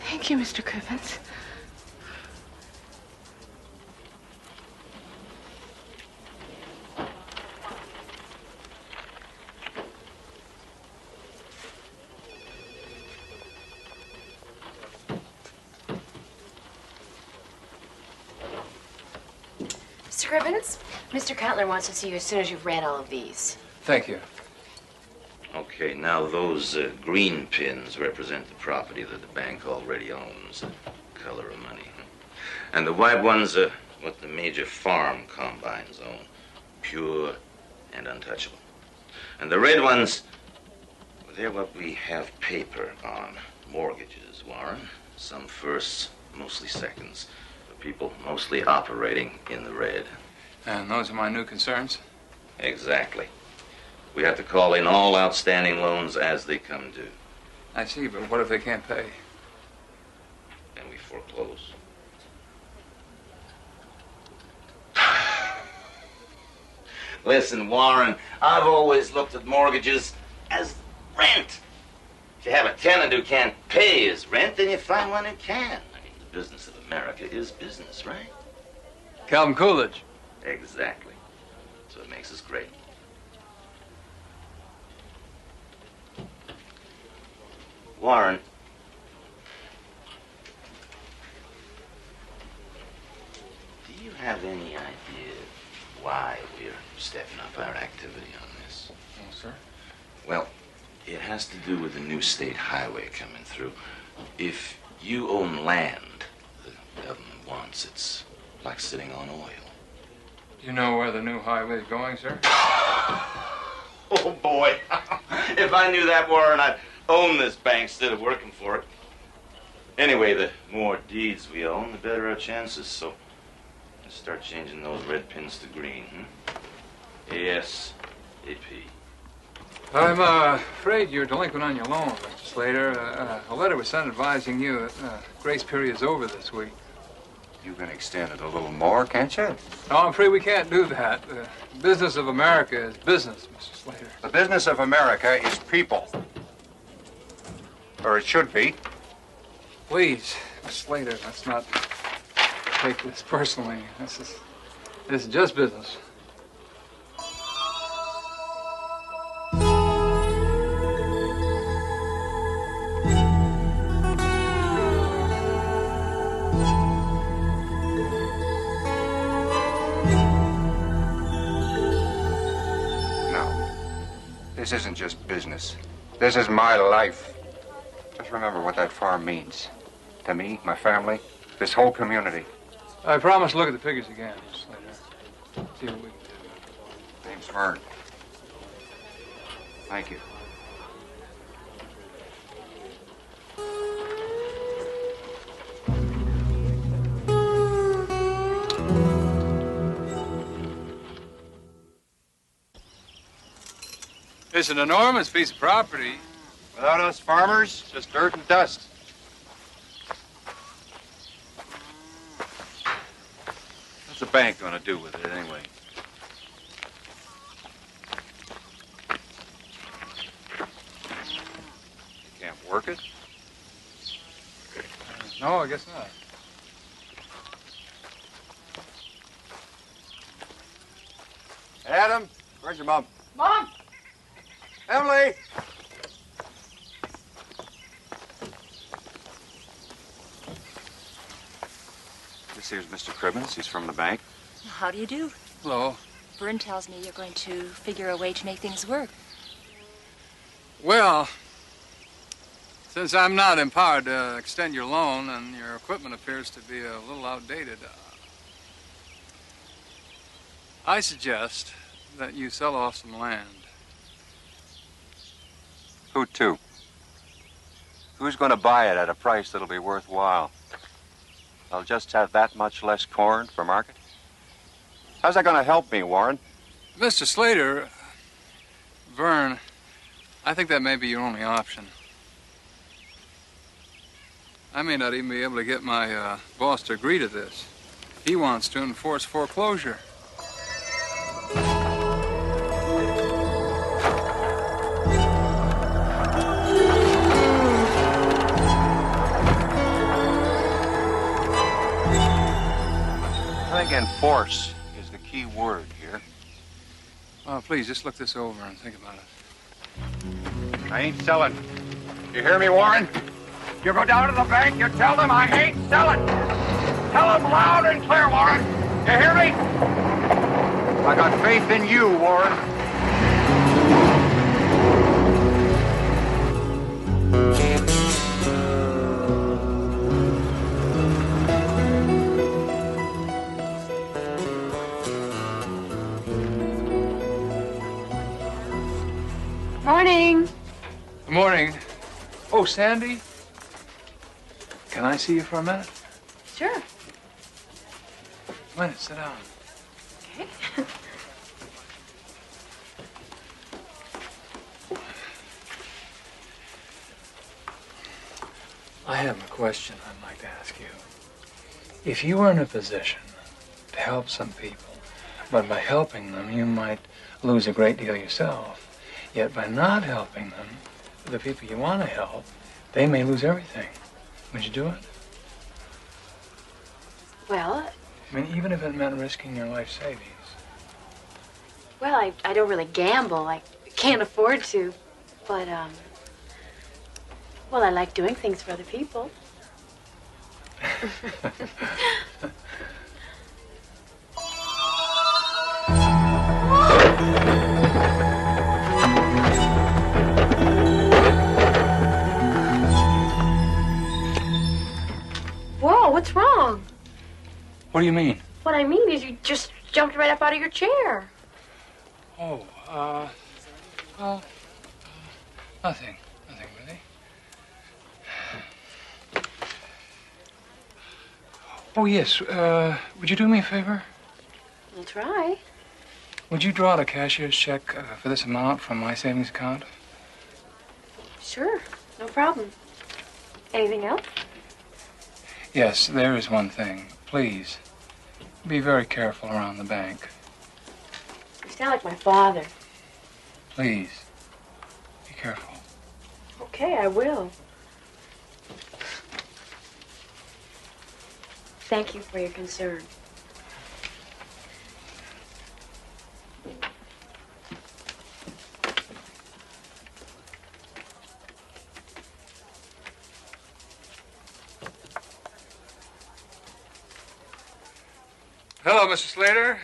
Thank you, Mr. Crivens. Mr. Crivens, Mr. Cutler wants to see you as soon as you've read all of these. Thank you. Okay, now those green pins represent the property that the bank already owns, the color of money. And the white ones are what the major farm combines own, pure and untouchable. And the red ones, well, they're what we have paper on, mortgages, Warren. Some firsts, mostly seconds, for people mostly operating in the red. And those are my new concerns? Exactly. We have to call in all outstanding loans as they come due. I see, but what if they can't pay? Then we foreclose. Listen, Warren, I've always looked at mortgages as rent. If you have a tenant who can't pay his rent, then you find one who can. I mean, the business of America is business, right? Calvin Coolidge. Exactly. That's what makes us great. Warren. Do you have any idea why we're stepping up our activity on this? No, sir. Well, it has to do with the new state highway coming through. If you own land the government wants, it's like sitting on oil. Do you know where the new highway is going, sir? Oh, boy. If I knew that, Warren, I'd own this bank instead of working for it. Anyway, the more deeds we own, the better our chances, so let's start changing those red pins to green, ASAP. I'm afraid you're delinquent on your loan, Mr. Slater. A letter was sent advising you that grace period is over this week. You can extend it a little more, can't you? No, I'm afraid we can't do that. The business of America is business, Mr. Slater. The business of America is people. Or it should be. Please, Mr. Slater, let's not take this personally. This is just business. This isn't just business. This is my life. Just remember what that farm means. To me, my family, this whole community. I promise to look at the figures again, Mr. Slater. See what we can do. Name's Vern. Thank you. It's an enormous piece of property. Without us farmers, just dirt and dust. What's the bank going to do with it anyway? You can't work it? No, I guess not. Adam, where's your mom? Mom! Emily! This here's Mr. Cribbins. He's from the bank. How do you do? Hello. Vern tells me you're going to figure a way to make things work. Well, since I'm not empowered to extend your loan and your equipment appears to be a little outdated, I suggest that you sell off some land. Who to? Who's going to buy it at a price that'll be worthwhile? I'll just have that much less corn for market? How's that going to help me, Warren? Mr. Slater, Vern, I think that may be your only option. I may not even be able to get my boss to agree to this. He wants to enforce foreclosure. I think enforce is the key word here. Oh, please, just look this over and think about it. I ain't selling. You hear me, Warren? You go down to the bank, you tell them I ain't selling. Tell them loud and clear, Warren. You hear me? I got faith in you, Warren. Morning. Good morning. Oh, Sandy? Can I see you for a minute? Sure. A minute, sit down. Okay. I have a question I'd like to ask you. If you were in a position to help some people, but by helping them you might lose a great deal yourself, yet by not helping them, the people you want to help, they may lose everything. Would you do it? Well, I mean, even if it meant risking your life savings. well, I don't really gamble. I can't afford to. But, well, I like doing things for other people. Whoa, what's wrong? What do you mean? What I mean is you just jumped right up out of your chair. Oh, well, nothing. Nothing really. Oh, yes, would you do me a favor? I'll try. Would you draw out a cashier's check for this amount from my savings account? Sure, no problem. Anything else? Yes, there is one thing. Please, be very careful around the bank. You sound like my father. Please, be careful. Okay, I will. Thank you for your concern. Hello, Mr. Slater.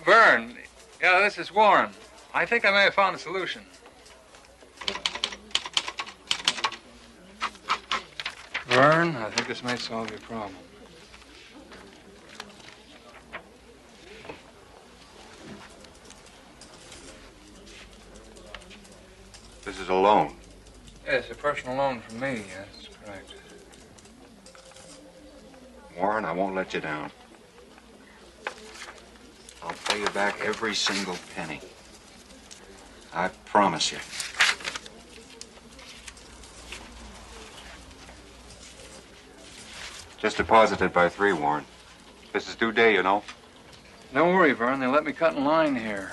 Vern. Yeah, this is Warren. I think I may have found a solution. Vern, I think this may solve your problem. This is a loan. Yes, a personal loan from me. Yes, correct. Warren, I won't let you down. I'll pay you back every single penny. I promise you. Just deposit it by 3, Warren. This is due day, you know. Don't worry, Vern. They let me cut in line here.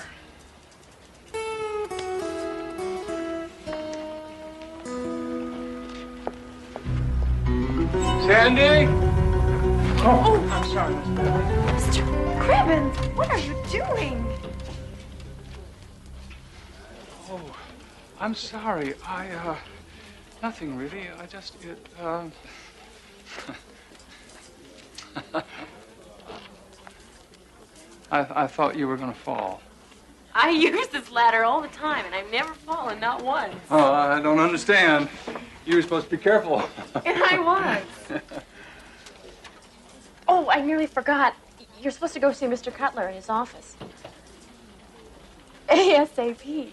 Sandy? Oh, I'm sorry, Mr. Cribbins, what are you doing? Oh, I'm sorry. Nothing really. I thought you were going to fall. I use this ladder all the time, and I've never fallen, not once. Oh, I don't understand. You were supposed to be careful. And I was. Oh, I nearly forgot. You're supposed to go see Mr. Cutler in his office. ASAP.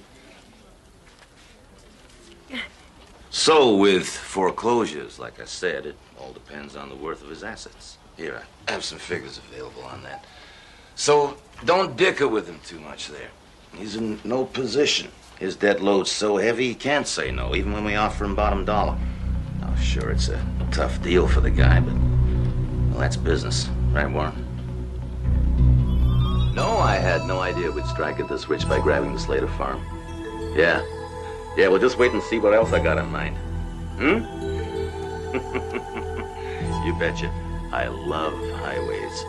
So, with foreclosures, like I said, it all depends on the worth of his assets. Here, I have some figures available on that. So, don't dicker with him too much there. He's in no position. His debt load's so heavy he can't say no, even when we offer him bottom dollar. Now, sure, it's a tough deal for the guy, but, well, that's business. Right, Warren? No, I had no idea we'd strike it this rich by grabbing the Slater farm. Yeah, well, just wait and see what else I got in mind. You betcha. I love highways.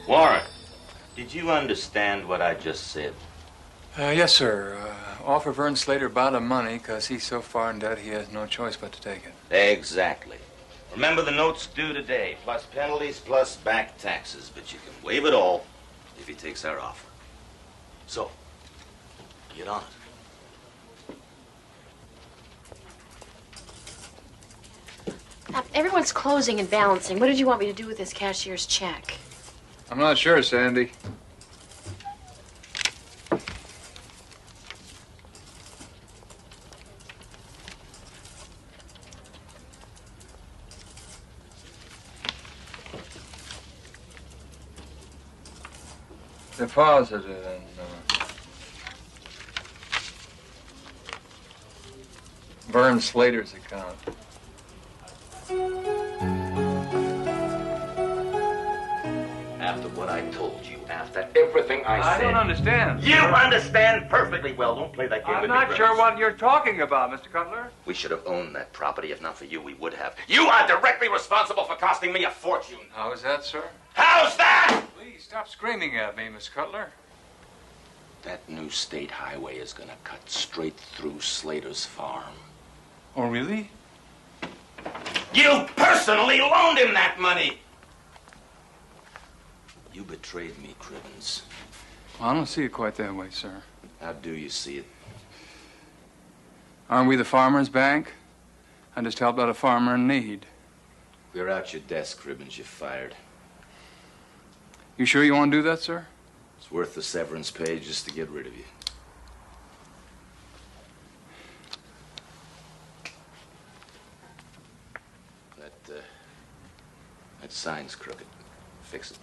Warren, did you understand what I just said? Yes, sir. Offer Vern Slater bottom money because he's so far in debt he has no choice but to take it. Exactly. Remember the note's due today, plus penalties, plus back taxes. But you can waive it all if he takes our offer. So, get on it. Everyone's closing and balancing. What did you want me to do with this cashier's check? I'm not sure, Sandy. Deposited in Vern Slater's account. After what I told you, after everything I said. don't understand. You understand perfectly well. Don't play that game I'm with me, not sure Grimes. what you're talking about, Mr. Cutler. We should have owned that property. If not for you, we would have. You are directly responsible for costing me a fortune. How is that, sir? How's that? Please stop screaming at me, Miss Cutler. That new state highway is gonna cut straight through Slater's farm. Oh, really? You personally loaned him that money! You betrayed me, Cribbins. Well, I don't see it quite that way, sir. How do you see it? Aren't we the farmer's bank? I just helped out a farmer in need. Clear out your desk, Cribbins. You're fired. You sure you want to do that, sir? It's worth the severance pay just to get rid of you. That sign's crooked. Fix it.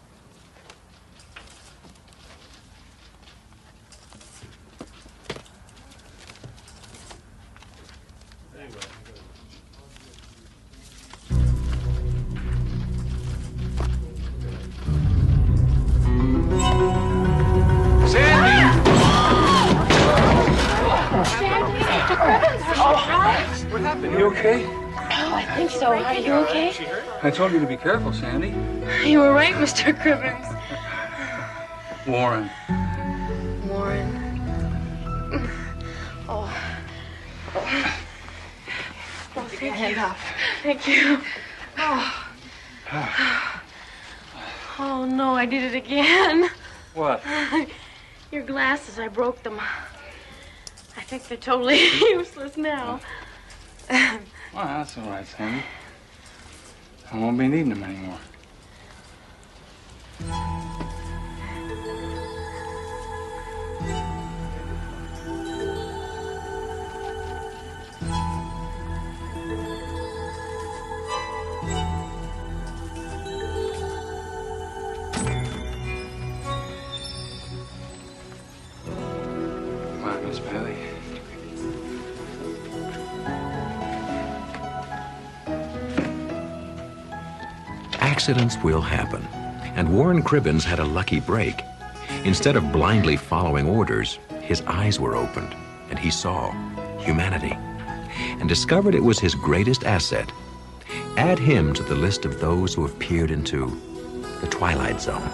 What happened? You okay? Oh, I think so. Are you okay? I told you to be careful, Sandy. You were right, Mr. Cribbins. Warren. Warren. Oh. Oh, thank you. Hand off. Thank you. Oh. Oh, no, I did it again. What? Your glasses, I broke them. I think they're totally useless now. Well, that's all right, Sandy. I won't be needing them anymore. Come on, Miss Bailey. Accidents will happen, and Warren Cribbins had a lucky break. Instead of blindly following orders, his eyes were opened, and he saw humanity, and discovered it was his greatest asset. Add him to the list of those who have peered into the Twilight Zone.